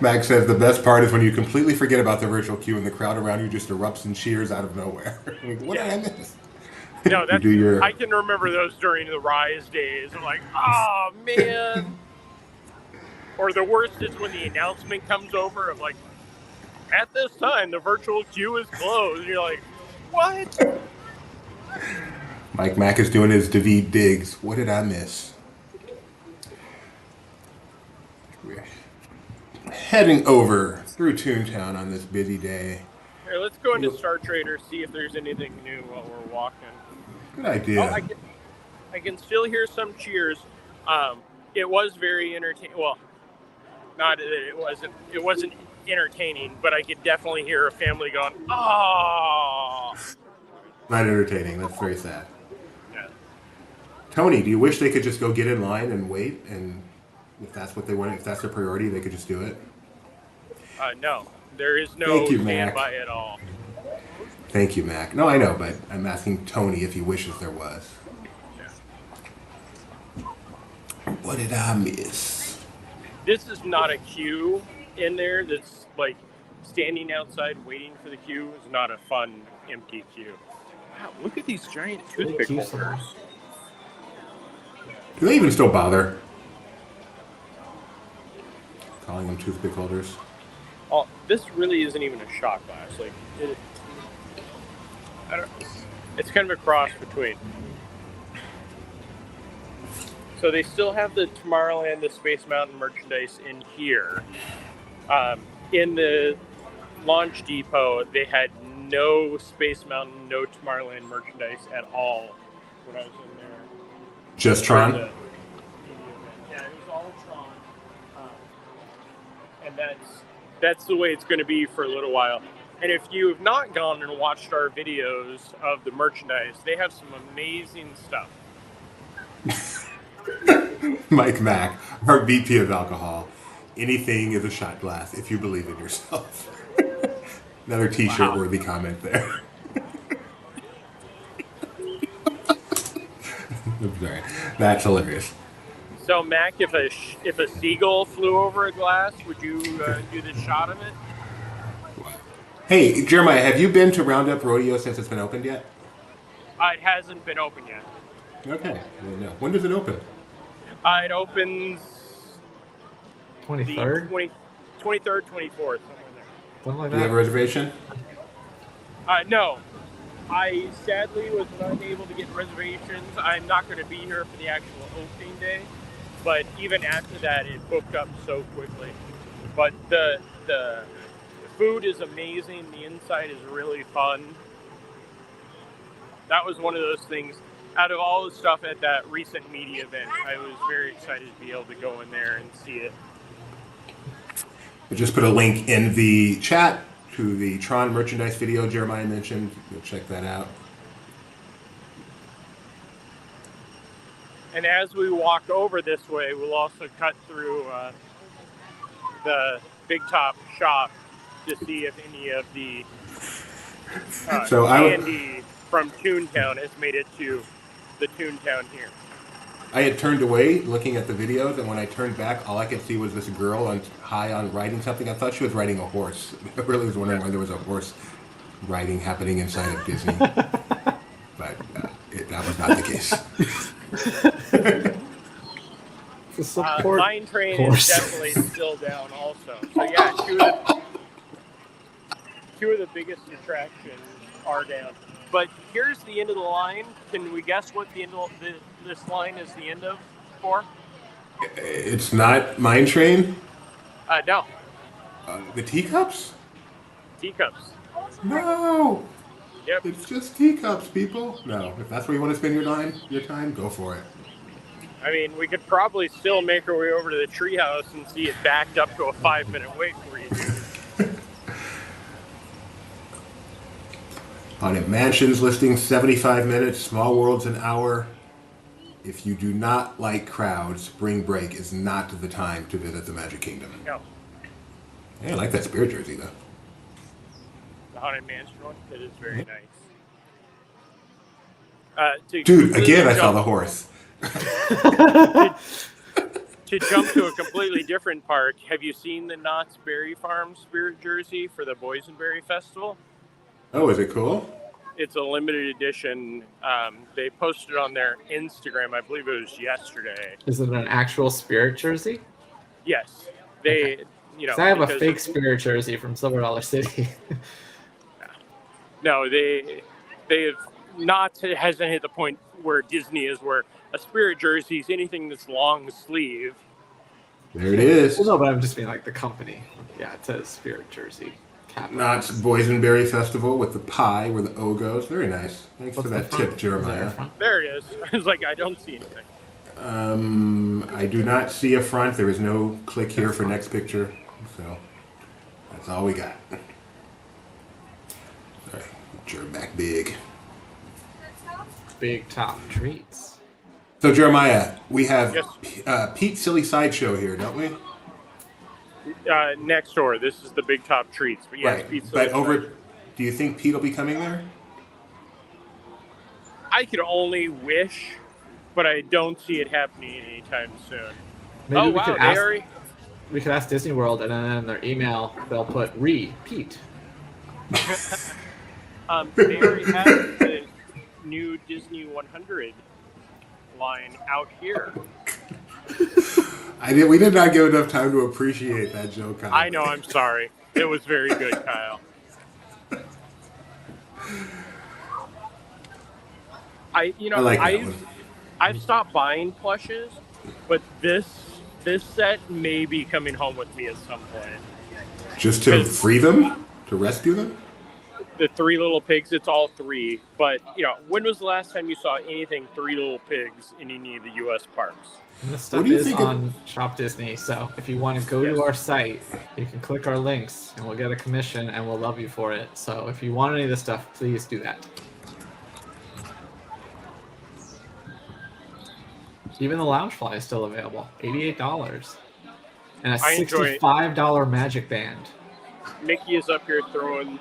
Max says the best part is when you completely forget about the virtual queue and the crowd around you just erupts and cheers out of nowhere. What did I miss? No, that's, I can remember those during the Rise days. I'm like, oh, man. Or the worst is when the announcement comes over of like, at this time, the virtual queue is closed. And you're like, what? Mike Mack is doing his David digs. What did I miss? We're heading over through Toontown on this busy day. Here, let's go into Star Trader, see if there's anything new while we're walking. Good idea. Oh, I can still hear some cheers. It was very entertaining. Well, Not that it wasn't entertaining, but I could definitely hear a family going, "Oh." Not entertaining. That's very sad. Yeah. Tony, do you wish they could just go get in line and wait? And if that's what they want, if that's their priority, they could just do it? No, there is no Thank you, Mac. standby at all. Thank you, Mac. No, I know, but I'm asking Tony if he wishes there was. What did I miss? This is not a queue in there. That's like standing outside waiting for the queue is not a fun empty queue. Wow, look at these giant toothpick Queue holders. Do they even still bother calling them toothpick holders? Oh, this really isn't even a shot glass. Like, it's kind of a cross between. So they still have the Tomorrowland, the Space Mountain merchandise in here. In the launch depot, they had no Space Mountain, no Tomorrowland merchandise at all when I was in there. Just Tron? Yeah, it was all Tron. And that's the way it's going to be for a little while. And if you have not gone and watched our videos of the merchandise, they have some amazing stuff. Mike Mack, our VP of alcohol. Anything is a shot glass if you believe in yourself. Another T-shirt worthy comment there. I'm sorry. That's hilarious. So, Mac, if a seagull flew over a glass, would you do the shot of it? Hey, Jeremiah, have you been to Roundup Rodeo since it's been opened yet? It hasn't been open yet. Okay. Well, no. When does it open? It opens 23rd? 23rd, 24th, somewhere there. Something like Do you have a that. reservation? No. I sadly was not able to get reservations. I'm not going to be here for the actual opening day, but even after that, it booked up so quickly. But the food is amazing. The inside is really fun. That was one of those things. Out of all the stuff at that recent media event, I was very excited to be able to go in there and see it. I just put a link in the chat to the Tron merchandise video Jeremiah mentioned. Go check that out. And as we walk over this way, we'll also cut through the Big Top shop to see if any of the candy from Toontown has made it to the Toontown here. I had turned away looking at the videos, and when I turned back, all I could see was this girl high on riding something. I thought she was riding a horse. I really was wondering why there was a horse riding happening inside of Disney. But that was not the case. Mine Train is definitely still down also. So yeah, two of the biggest attractions are down. But here's the end of the line. Can we guess what the end of this line is the end of for? It's not Mine Train? No. The teacups? Teacups. No! Yep. It's just teacups, people. No, if that's where you want to spend your time, go for it. I mean, we could probably still make our way over to the treehouse and see it backed up to a 5-minute wait for you. Haunted Mansions listing 75 minutes, Small World's an hour. If you do not like crowds, spring break is not the time to visit the Magic Kingdom. No. Hey, I like that spirit jersey, though. The Haunted Mansion one, it is very nice. Dude, again, I saw the horse. To jump to a completely different park, have you seen the Knott's Berry Farm spirit jersey for the Boysenberry Festival? Oh, is it cool? It's a limited edition. They posted on their Instagram, I believe it was yesterday. Is it an actual spirit jersey? Yes. They, I have a fake spirit jersey from Silver Dollar City. No, they have not hasn't hit the point where Disney is, where a spirit jersey is anything that's long sleeve. There it is. Well, no, but I'm just being like the company. Yeah, it says spirit jersey. Knott's Boysenberry Festival with the pie where the O goes. Very nice. Thanks for that tip, Jeremiah. There it is. I was like, I don't see anything. I do not see a front. There is no click here for next picture. So that's all we got. All right, jerk back big. Big top treats. So Jeremiah, we have Yes. Pete Silly Sideshow here, don't we? Next door. This is the Big Top Treats. But yes, Right. pizza. But do you think Pete will be coming there? I could only wish, but I don't see it happening anytime soon. Maybe Oh we wow, could they ask. already. We could ask Disney World, and then in their email they'll put Pete. They already have the new Disney 100 line out here. We did not give enough time to appreciate that joke. Kyle. I know. I'm sorry. It was very good, Kyle. I've stopped buying plushes, but this set may be coming home with me at some point. Just to free them, to rescue them. The Three Little Pigs, it's all three. But when was the last time you saw anything Three Little Pigs in any of the U.S. parks? And this stuff is on Shop Disney, so if you want to go to our site, you can click our links, and we'll get a commission, and we'll love you for it. So if you want any of this stuff, please do that. Even the Loungefly is still available, $88, and a $65 Magic Band. Mickey is up here throwing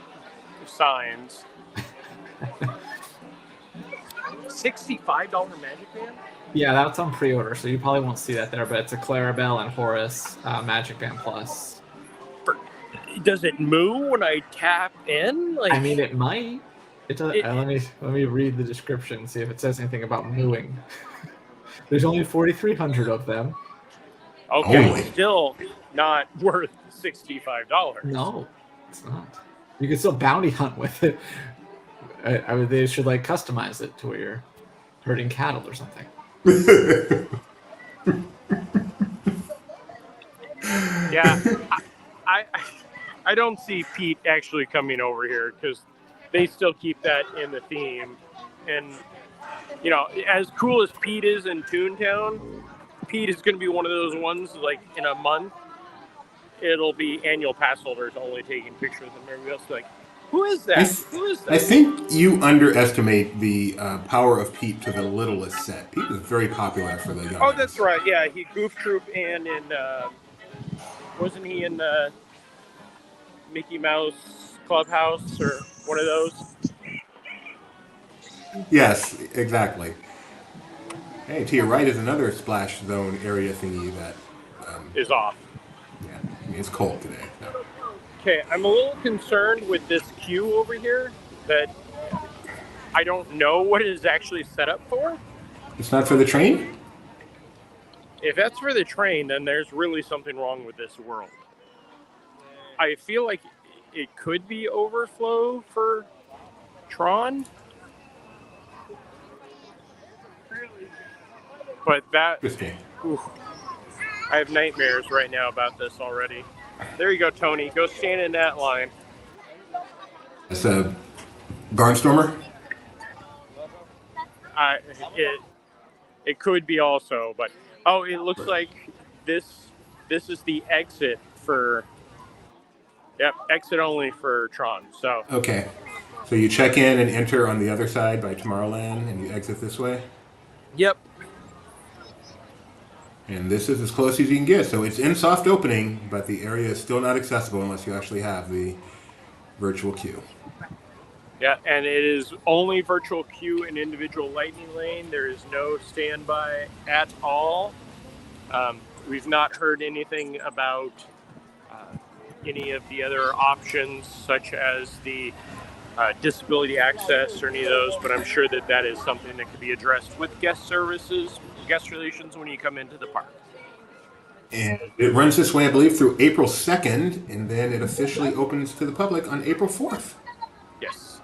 signs. $65 Magic Band? Yeah, that's on pre-order, so you probably won't see that there, but it's a Clarabelle and Horace Magic Band Plus. Does it moo when I tap in? I mean, it might. Let me read the description, see if it says anything about mooing. There's only 4,300 of them. Okay, still not worth $65. No, it's not. You can still bounty hunt with it. They should customize it to where you're herding cattle or something. Yeah, I don't see Pete actually coming over here because they still keep that in the theme. And as cool as Pete is in Toontown, Pete is going to be one of those ones in a month. It'll be annual pass holders only taking pictures, and everybody else will be like, who is that? Who is that? I think you underestimate the power of Pete to the littlest set. Pete is very popular for the young. Oh, that's right. Yeah, he Goof Troop and wasn't he in Mickey Mouse Clubhouse or one of those? Yes, exactly. Hey, to your right is another splash zone area thingy that is off. Yeah, I mean, it's cold today. So. Okay, I'm a little concerned with this queue over here that I don't know what it is actually set up for. It's not for the train? If that's for the train, then there's really something wrong with this world. I feel like it could be overflow for Tron. But that... Oof, I have nightmares right now about this already. There you go, Tony. Go stand in that line. It's a Barnstormer? It could be also, but it looks like this is the exit for exit only for Tron. So okay, so you check in and enter on the other side by Tomorrowland, and you exit this way. Yep. And this is as close as you can get. So it's in soft opening, but the area is still not accessible unless you actually have the virtual queue. Yeah, and it is only virtual queue and individual lightning lane. There is no standby at all. We've not heard anything about any of the other options, such as the disability access or any of those, but I'm sure that is something that could be addressed with guest services, guest relations when you come into the park. And it runs this way, I believe, through April 2nd, and then it officially opens to the public on April 4th. Yes.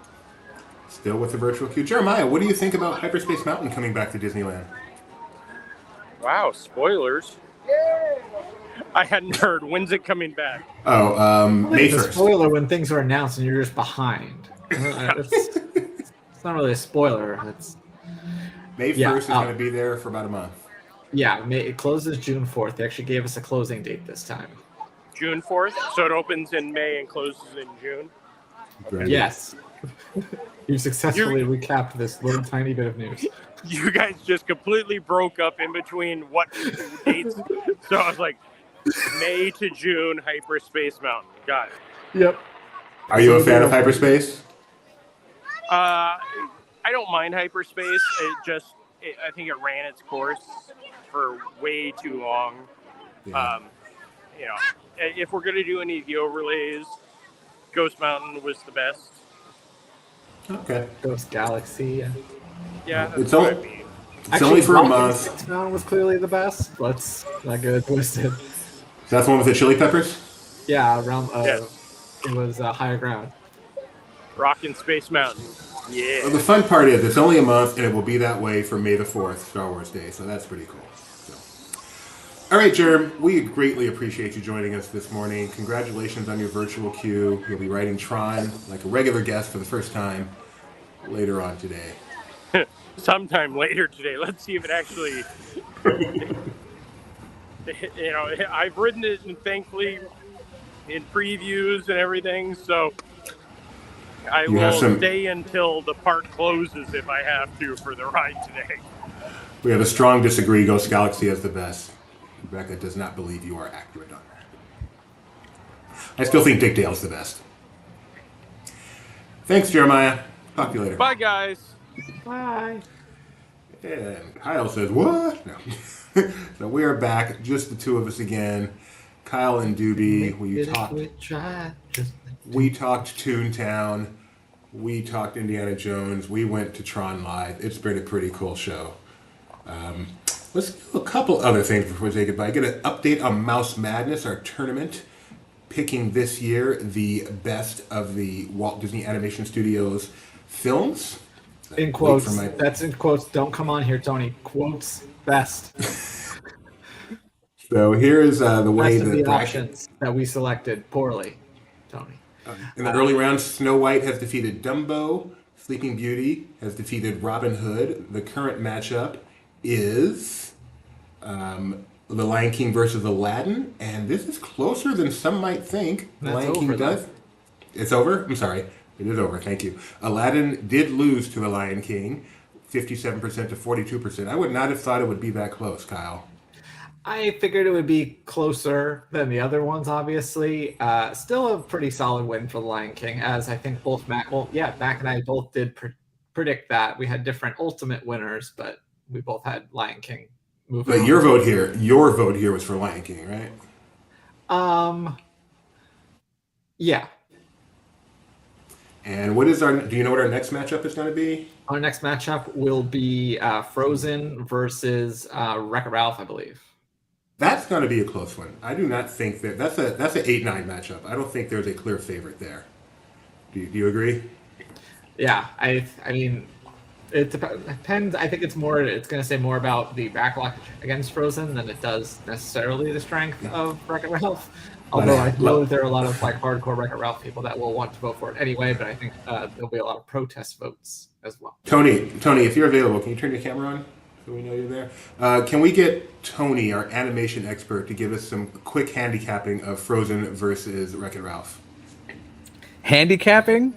Still with the virtual queue. Jeremiah, what do you think about Hyperspace Mountain coming back to Disneyland? Wow, spoilers. I hadn't heard. When's it coming back? May 1st. It's a spoiler when things are announced and you're just behind. It's not really a spoiler. It's May 1st is going to be there for about a month. Yeah, it closes June 4th. They actually gave us a closing date this time. June 4th, so it opens in May and closes in June. Right. Yes. You successfully recapped this little tiny bit of news. You guys just completely broke up in between what dates. So I was like, May to June, Hyperspace Mountain. Got it. Yep. Are you a fan of Hyperspace? I don't mind Hyperspace. I think it ran its course for way too long. Yeah. If we're gonna do any of the overlays, Ghost Mountain was the best. Okay. Ghost Galaxy. Yeah, It's that's all- what I mean. It's only for a Rocket month. Space Mountain was clearly the best. Let's not get it twisted. That's the one with the chili peppers? Yeah, around. Yes. It was higher ground. Rockin' Space Mountain. Yeah. Well, the fun part is it's only a month, and it will be that way for May the 4th, Star Wars Day, so that's pretty cool. So. All right, Jerm, we greatly appreciate you joining us this morning. Congratulations on your virtual queue. You'll be writing Tron like a regular guest for the first time later on today. Sometime later today. Let's see if it actually. I've written it, and thankfully, in previews and everything. So I will stay until the park closes if I have to for the ride today. We have a strong disagree. Ghost Galaxy is the best. Rebecca does not believe you are accurate on that. I still think Dick Dale's the best. Thanks, Jeremiah. Talk to you later. Bye, guys. Bye. And Kyle says, what? No. So we are back, just the two of us again. Kyle and Doobie. We talked Toontown. We talked Indiana Jones. We went to Tron Live. It's been a pretty cool show. Let's do a couple other things before we say goodbye. Get an update on Mouse Madness, our tournament, picking this year the best of the Walt Disney Animation Studios films. In quotes. That's in quotes. Don't come on here, Tony. Quotes best. So here's the way best of the options that we selected poorly, Tony. In the early rounds, Snow White has defeated Dumbo. Sleeping Beauty has defeated Robin Hood. The current matchup is The Lion King versus Aladdin, and this is closer than some might think. The Lion King does. It's over? I'm sorry. It is over. Thank you. Aladdin did lose to The Lion King, 57% to 42%. I would not have thought it would be that close, Kyle. I figured it would be closer than the other ones, obviously. Still a pretty solid win for The Lion King, as I think both Mac and I both did predict that. We had different ultimate winners, but we both had Lion King moving on. But your vote here was for Lion King, right? Yeah. And do you know what our next matchup is going to be? Our next matchup will be Frozen versus Wreck-It Ralph, I believe. That's going to be a close one. I do not think that's an 8-9 matchup. I don't think there's a clear favorite there. Do you agree? Yeah, I mean, it depends. I think it's going to say more about the backlash against Frozen than it does necessarily the strength of Wreck-It Ralph. Although I know there are a lot of hardcore Wreck-It Ralph people that will want to vote for it anyway, but I think there'll be a lot of protest votes as well. Tony, if you're available, can you turn your camera on so we know you're there? Can we get Tony, our animation expert, to give us some quick handicapping of Frozen versus Wreck-It Ralph? Handicapping?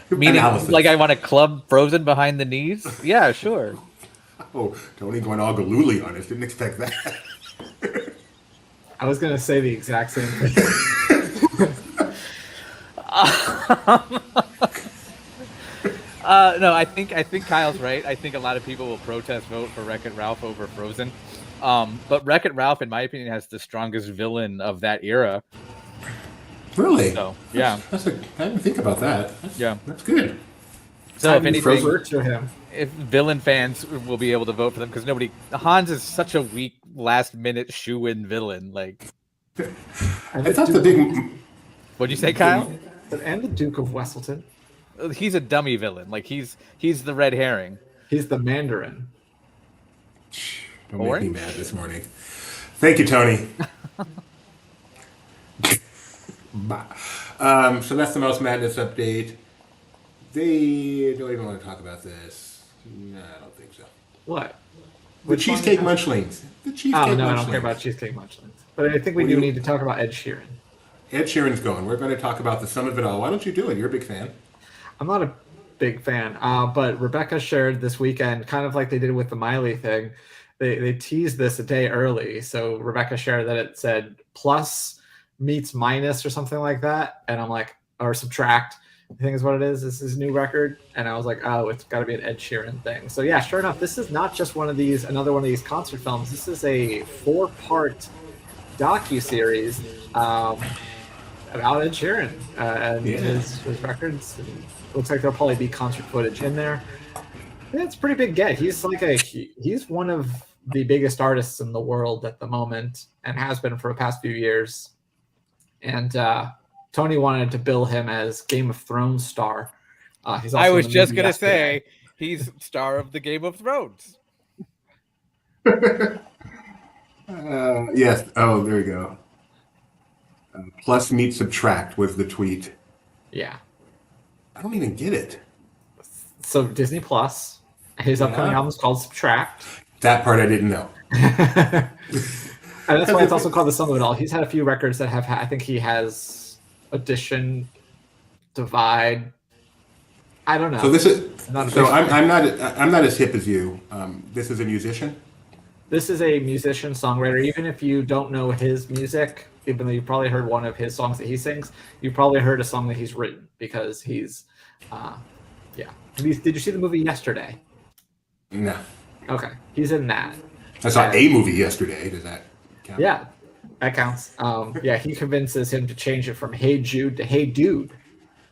Meaning, Analysis. like I want to club Frozen behind the knees? Yeah, sure. Oh, Tony going all galooly on us. Didn't expect that. I was going to say the exact same thing. No, I think Kyle's right. I think a lot of people will protest vote for Wreck-It Ralph over Frozen. But Wreck-It Ralph, in my opinion, has the strongest villain of that era. Really? So, yeah. I didn't think about that. That's good. So if anything, to him. if villain fans will be able to vote for them, because Hans is such a weak last-minute shoe-in villain. Like, I thought the big. What'd you say, Kyle? And the Duke of Wesselton. He's a dummy villain. Like he's the red herring. He's the Mandarin. Don't make me mad this morning. Thank you, Tony. So that's the Mouse Madness update. They don't even want to talk about this. No, I don't think so. What? The Which one? Cheesecake Munchlings. The Cheesecake Oh no, I Munchlings. don't care about Cheesecake Munchlings. But I think we What do do you- need to talk about Ed Sheeran. Ed Sheeran's going. We're going to talk about the sum of it all. Why don't you do it? You're a big fan. I'm not a big fan, but Rebecca shared this weekend, kind of like they did with the Miley thing. They teased this a day early. So Rebecca shared that it said plus meets minus or something like that. And I'm like, or subtract, I think is what it is. This is his new record. And I was like, oh, it's got to be an Ed Sheeran thing. So yeah, sure enough, this is not just another one of these concert films. This is a 4-part docu-series about Ed Sheeran and his records. And looks like there'll probably be concert footage in there. It's a pretty big get. He's he's one of the biggest artists in the world at the moment and has been for the past few years. And Tony wanted to bill him as Game of Thrones star. He's also I was in the just movie gonna yesterday. say he's star of the Game of Thrones. Yes. Oh, there you go. Plus meet subtract was the tweet. Yeah. I don't even get it. So Disney Plus, his upcoming Yeah. album is called Subtract. That part I didn't know. And that's why it's also called The Sum of It All. He's had a few records that have, I think he has Audition, Divide. I don't know. So this is. Not a So big I'm not as hip as you. This is a musician. This is a musician, songwriter. Even if you don't know his music, even though you probably heard one of his songs that he sings, you probably heard a song that he's written because he's, yeah. Did you see the movie Yesterday? No. Okay, he's in that. I saw a movie yesterday. Does that count? Yeah, that counts. Yeah, he convinces him to change it from Hey Jude to Hey Dude.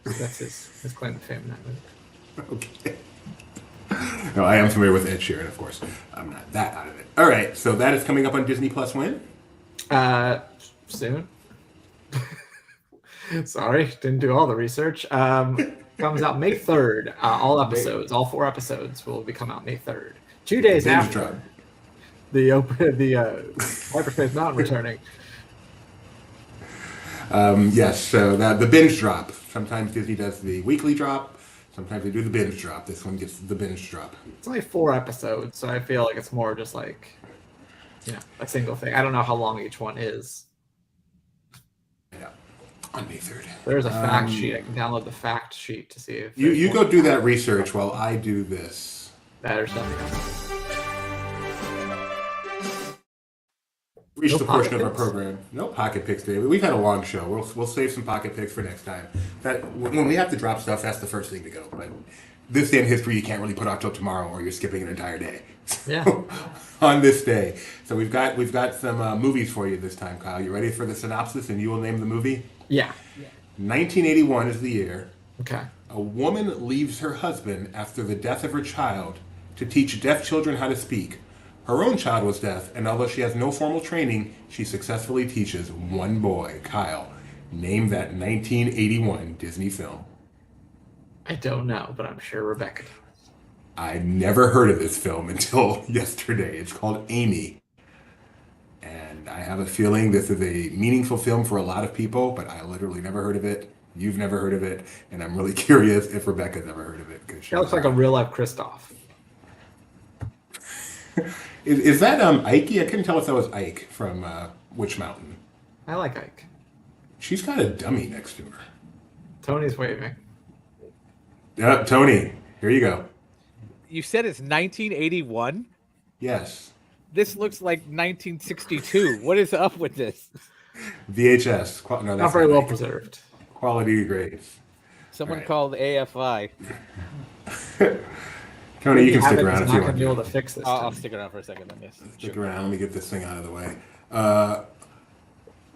That's his claim to fame in that movie. Okay. No, I am familiar with Ed Sheeran, of course. I'm not that out of it. All right, so that is coming up on Disney Plus when? Soon. Sorry, didn't do all the research. Comes out May 3rd. All 4 episodes will be come out May 3rd. 2 days Binge after drop. the Hyperspace Mountain returning. Yes, so the binge drop. Sometimes Disney does the weekly drop. Sometimes they do the binge drop. This one gets the binge drop. It's only 4 episodes, so I feel like it's more just like, a single thing. I don't know how long each one is. Yeah, on May 3rd. There's a fact sheet. I can download the fact sheet to see if You go do that research while I do this. that or something. Reached No the portion of pocket our picks? program. No pocket picks today. We've had a long show. We'll save some pocket picks for next time. That when we have to drop stuff, that's the first thing to go. But this day in history, you can't really put off till tomorrow, or you're skipping an entire day. Yeah. On this day, so we've got some movies for you this time, Kyle. You ready for the synopsis? And you will name the movie. Yeah. 1981 is the year. Okay. A woman leaves her husband after the death of her child to teach deaf children how to speak. Her own child was deaf, and although she has no formal training, she successfully teaches one boy. Kyle, name that 1981 Disney film. I don't know, but I'm sure Rebecca does. I never heard of this film until yesterday. It's called Amy. And I have a feeling this is a meaningful film for a lot of people, but I literally never heard of it. You've never heard of it. And I'm really curious if Rebecca's ever heard of it. That looks like a real life Kristoff. Is that Ike? I couldn't tell if that was Ike from Witch Mountain. I like Ike. She's got a dummy next to her. Tony's waving. Tony, here you go. You said it's 1981. Yes. This looks like 1962. What is up with this? VHS. No, that's Not very well Ike. preserved. Quality grades. Someone Right. called AFI. Tony, you can stick Abbott around is if not you going want. to be able to fix this. I'll Tony. stick around for a second on this. Stick around. Let me get this thing out of the way.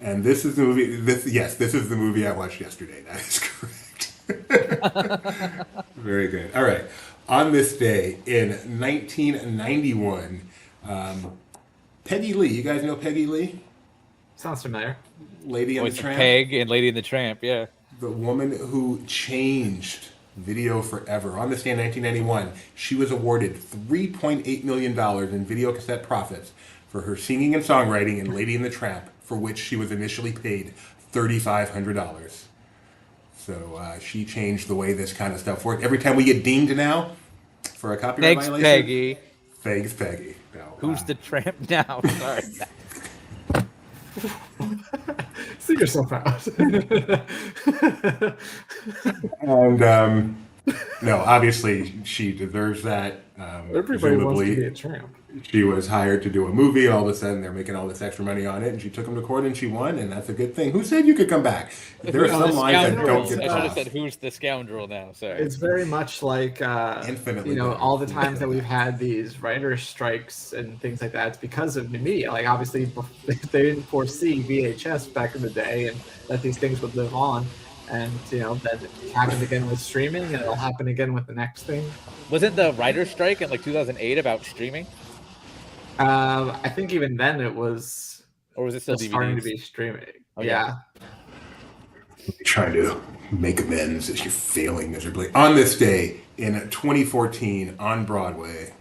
And this is the movie. This is the movie I watched yesterday. That is correct. Very good. All right. On this day in 1991, Peggy Lee. You guys know Peggy Lee? Sounds familiar. Lady and Voice the of Tramp. Peg and Lady and the Tramp, yeah. The woman who changed video forever. On this day in 1991, she was awarded $3.8 million in video cassette profits for her singing and songwriting in Lady and the Tramp, for which she was initially paid $3,500. So she changed the way this kind of stuff worked. Every time we get dinged now for a copyright Thanks, violation, Peggy. Thanks, Peggy. No, Who's the tramp now? Sorry. See yourself out. And no, obviously she deserves that. Everybody wants to Presumably, be a tramp. she was hired to do a movie, and all of a sudden they're making all this extra money on it, and she took them to court and she won, and that's a good thing. Who said you could come back? There are some lines that don't get I should have crossed. said, who's the scoundrel now? Sorry. It's very much like Infinitely you know, better. all the times that we've had these writer strikes and things like that. It's because of new media. Like obviously, they didn't foresee VHS back in the day, and that these things would live on. And you know that it happened again with streaming, and it'll happen again with the next thing. Wasn't the writer's strike in like 2008 about streaming? I think even then it was Or was it still just starting to DVDs? be streaming. Oh, yeah. You're trying to make amends as you're failing miserably. On this day in 2014 on Broadway,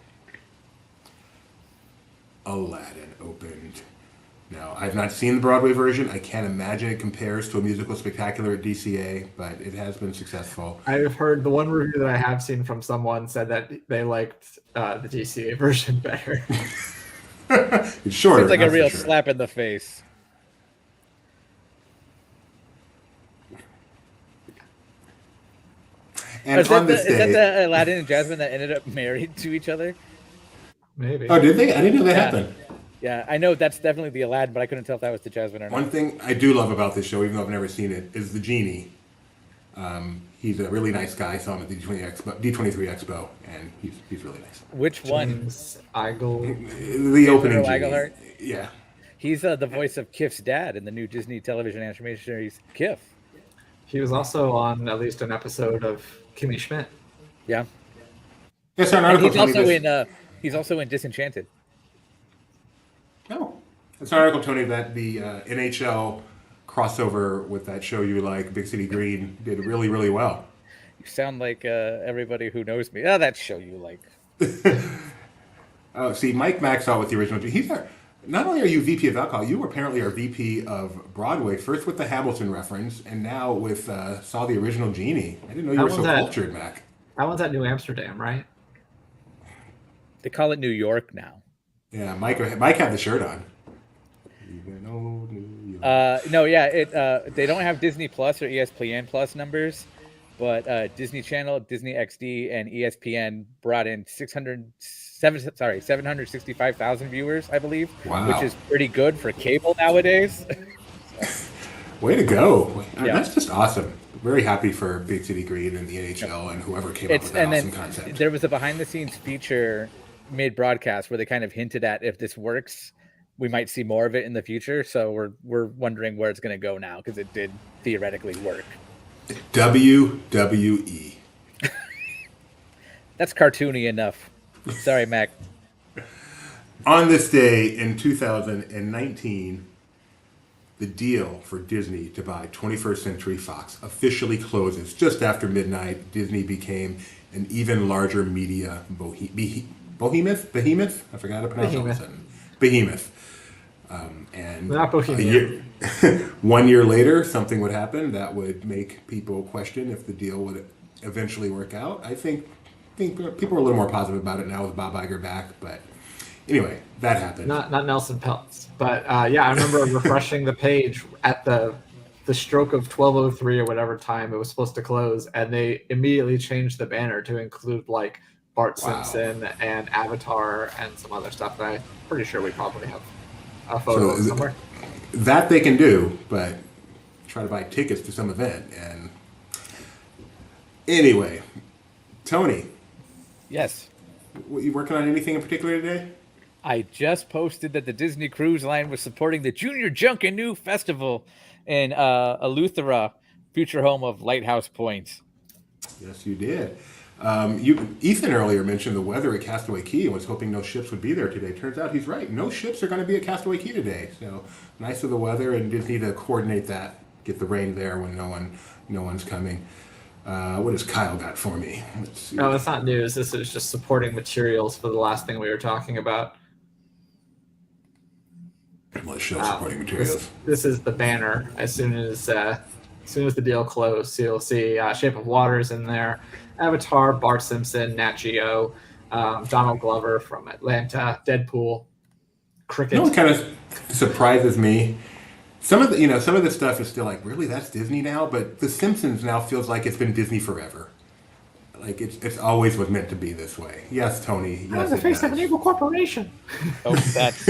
Aladdin opened. Now, I've not seen the Broadway version. I can't imagine it compares to a musical spectacular at DCA, but it has been successful. I've heard the one review that I have seen from someone said that they liked the DCA version better. It's shorter. It's like a that's for real sure. slap in the face. And Is on that, this is that day, the Aladdin and Jasmine that ended up married to each other? Maybe. oh, did they? I didn't know that Yeah. happened. Yeah, I know that's definitely the Aladdin, but I couldn't tell if that was the Jasmine or not. One thing I do love about this show, even though I've never seen it, is the genie. He's a really nice guy. I saw him at the D23 Expo, and he's really nice. Which one? James Igle. The opening Gabriel genie. Aguilar? Yeah. He's the voice of Kif's dad in the new Disney television animation series Kif. He was also on at least an episode of Kimmy Schmidt. Yeah, Yes, an and article he's told me also this. he's also in Disenchanted. Oh, it's an article, Tony, that the NHL crossover with that show you like, Big City Green, did really, really well. You sound like everybody who knows me. Oh, that show you like. Oh, see, Mike Maxwell with the original. He's our, not only are you VP of alcohol, you apparently are VP of Broadway. First with the Hamilton reference, and now with saw the original Genie. I didn't know you were so cultured, Mac. That one's at New Amsterdam, right? They call it New York now. Yeah, Mike had the shirt on. Even old New York. No, yeah, they don't have Disney Plus or ESPN Plus numbers, but Disney Channel, Disney XD, and ESPN brought in 765,000 viewers, I believe, Wow. which is pretty good for cable nowadays. Way to go! Yeah. That's just awesome. Very happy for Big City Green and the NHL and whoever came up with that And awesome then concept. there was a behind-the-scenes feature mid-broadcast where they kind of hinted at if this works, we might see more of it in the future. So we're wondering where it's going to go now because it did theoretically work. WWE. That's cartoony enough. Sorry, Mac. On this day in 2019, the deal for Disney to buy 21st Century Fox officially closes. Just after midnight, Disney became an even larger media behemoth? I forgot how to pronounce it all of a sudden. Behemoth. And Not Bohemian. 1 year later, something would happen that would make people question if the deal would eventually work out. I think people are a little more positive about it now with Bob Iger back, but anyway, that happened. Not Nelson Peltz, but yeah, I remember refreshing the page at the stroke of 12:03 or whatever time it was supposed to close, and they immediately changed the banner to include like Bart Wow. Simpson and Avatar and some other stuff that I'm pretty sure we probably have a photo of somewhere. That they can do, but try to buy tickets to some event. And anyway, Tony, Yes. you working on anything in particular today? I just posted that the Disney Cruise Line was supporting the Junior Junkanoo Festival in Eleuthera, future home of Lighthouse Point. Yes, you did. Ethan earlier mentioned the weather at Castaway Cay and was hoping no ships would be there today. Turns out he's right. No ships are going to be at Castaway Cay today. So nice of the weather, and Disney to coordinate that, get the rain there when no one's coming. What has Kyle got for me? Let's see. No, it's not news. This is just supporting materials for the last thing we were talking about. Let's show supporting materials. This is the banner. As soon as the deal closed, you'll see Shape of Water's in there, Avatar, Bart Simpson, Nat Geo, Donald Glover from Atlanta, Deadpool, Cricket. You know what kind of surprises me? Some of the stuff is still like, really, that's Disney now? But The Simpsons now feels like it's been Disney forever. Like it's always was meant to be this way. Yes, Tony. Yes, the face of an evil corporation. Oh, that's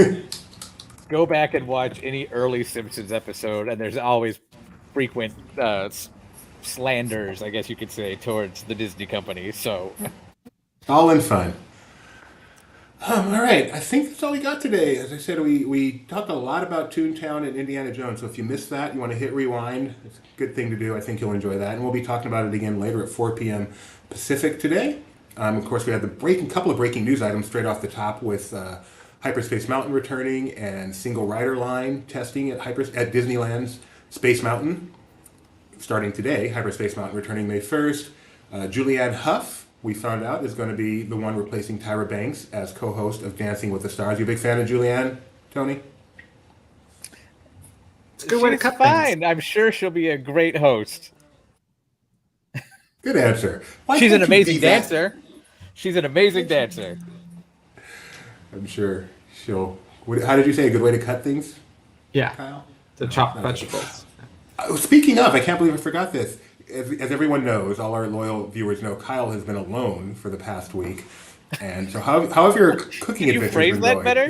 go back and watch any early Simpsons episode, and there's always frequent slanders, I guess you could say, towards the Disney company. So, all in fun. All right, I think that's all we got today. As I said, we talked a lot about Toontown and Indiana Jones. So if you missed that, you want to hit rewind. It's a good thing to do. I think you'll enjoy that. And we'll be talking about it again later at 4 p.m. Pacific today. Of course, we had the couple of breaking news items straight off the top with Hyperspace Mountain returning and single rider line testing at Disneyland's Space Mountain starting today. Hyperspace Mountain returning May 1st. Julianne Hough, we found out, is going to be the one replacing Tyra Banks as co-host of Dancing with the Stars. You a big fan of Julianne, Tony? It's a good way to cut fine. things. I'm sure she'll be a great host. Good answer. Why She's an can't you amazing be that? dancer. She's an amazing dancer. I'm sure she'll... How did you say? A good way to cut things, Yeah, Kyle? to chop vegetables. Speaking of, I can't believe I forgot this. As everyone knows, all our loyal viewers know, Kyle has been alone for the past week. And so how have your cooking Can you adventures phrase been that going? better?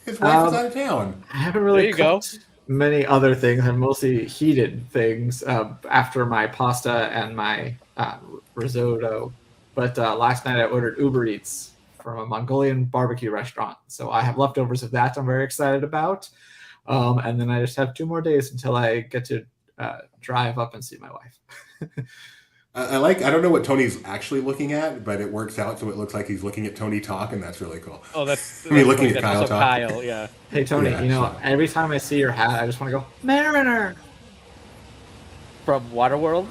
His wife is out of town. I haven't really There you go. cooked many other things. I've mostly heated things after my pasta and my risotto. But last night I ordered Uber Eats from a Mongolian barbecue restaurant. So I have leftovers of that I'm very excited about. And then I just have 2 more days until I get to drive up and see my wife. I don't know what Tony's actually looking at, but it works out so it looks like he's looking at Tony talk, and that's really cool. Oh, that's. I mean, looking that's at Kyle also talk. Kyle, yeah. Hey, Tony, Yeah, every time I see your hat, I just want to go, Mariner! From Waterworld.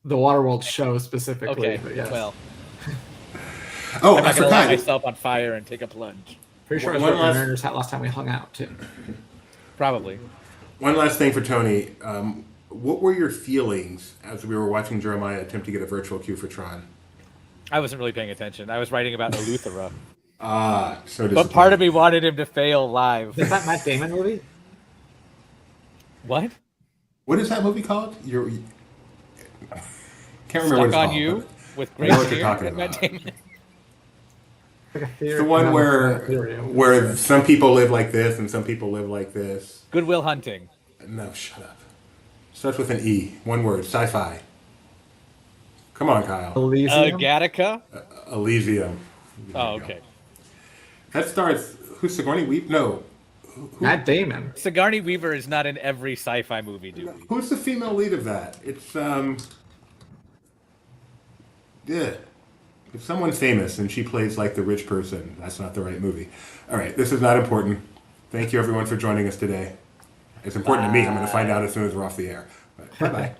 The Waterworld show specifically. Okay. But yes. Well, Oh, I'm I not gonna light forgot. myself on fire and take a plunge. Pretty sure I was One wearing last- Mariner's hat last time we hung out, too. Probably. One last thing for Tony. What were your feelings as we were watching Jeremiah attempt to get a virtual queue for Tron? I wasn't really paying attention. I was writing about Eleuthera. So But part of me wanted him to fail live. Is that Matt Damon movie? What? What is that movie called? Can't remember what Stuck it's on called, You but with I know Grace what you're Kinnear talking and Matt about. Damon. Like a It's the one where some people live like this and some people live like this. Goodwill Hunting. No, shut up. Starts with an E. One word. Sci-fi. Come on, Kyle. Elysium? Gattaca. Elysium. Oh, okay. That stars. Who's Sigourney Weaver? No. Matt Damon. Sigourney Weaver is not in every sci-fi movie, dude. Who's the female lead of that? It's yeah. It's someone famous and she plays like the rich person. That's not the right movie. All right, this is not important. Thank you everyone for joining us today. It's important to me. I'm going to find out as soon as we're off the air. Bye bye.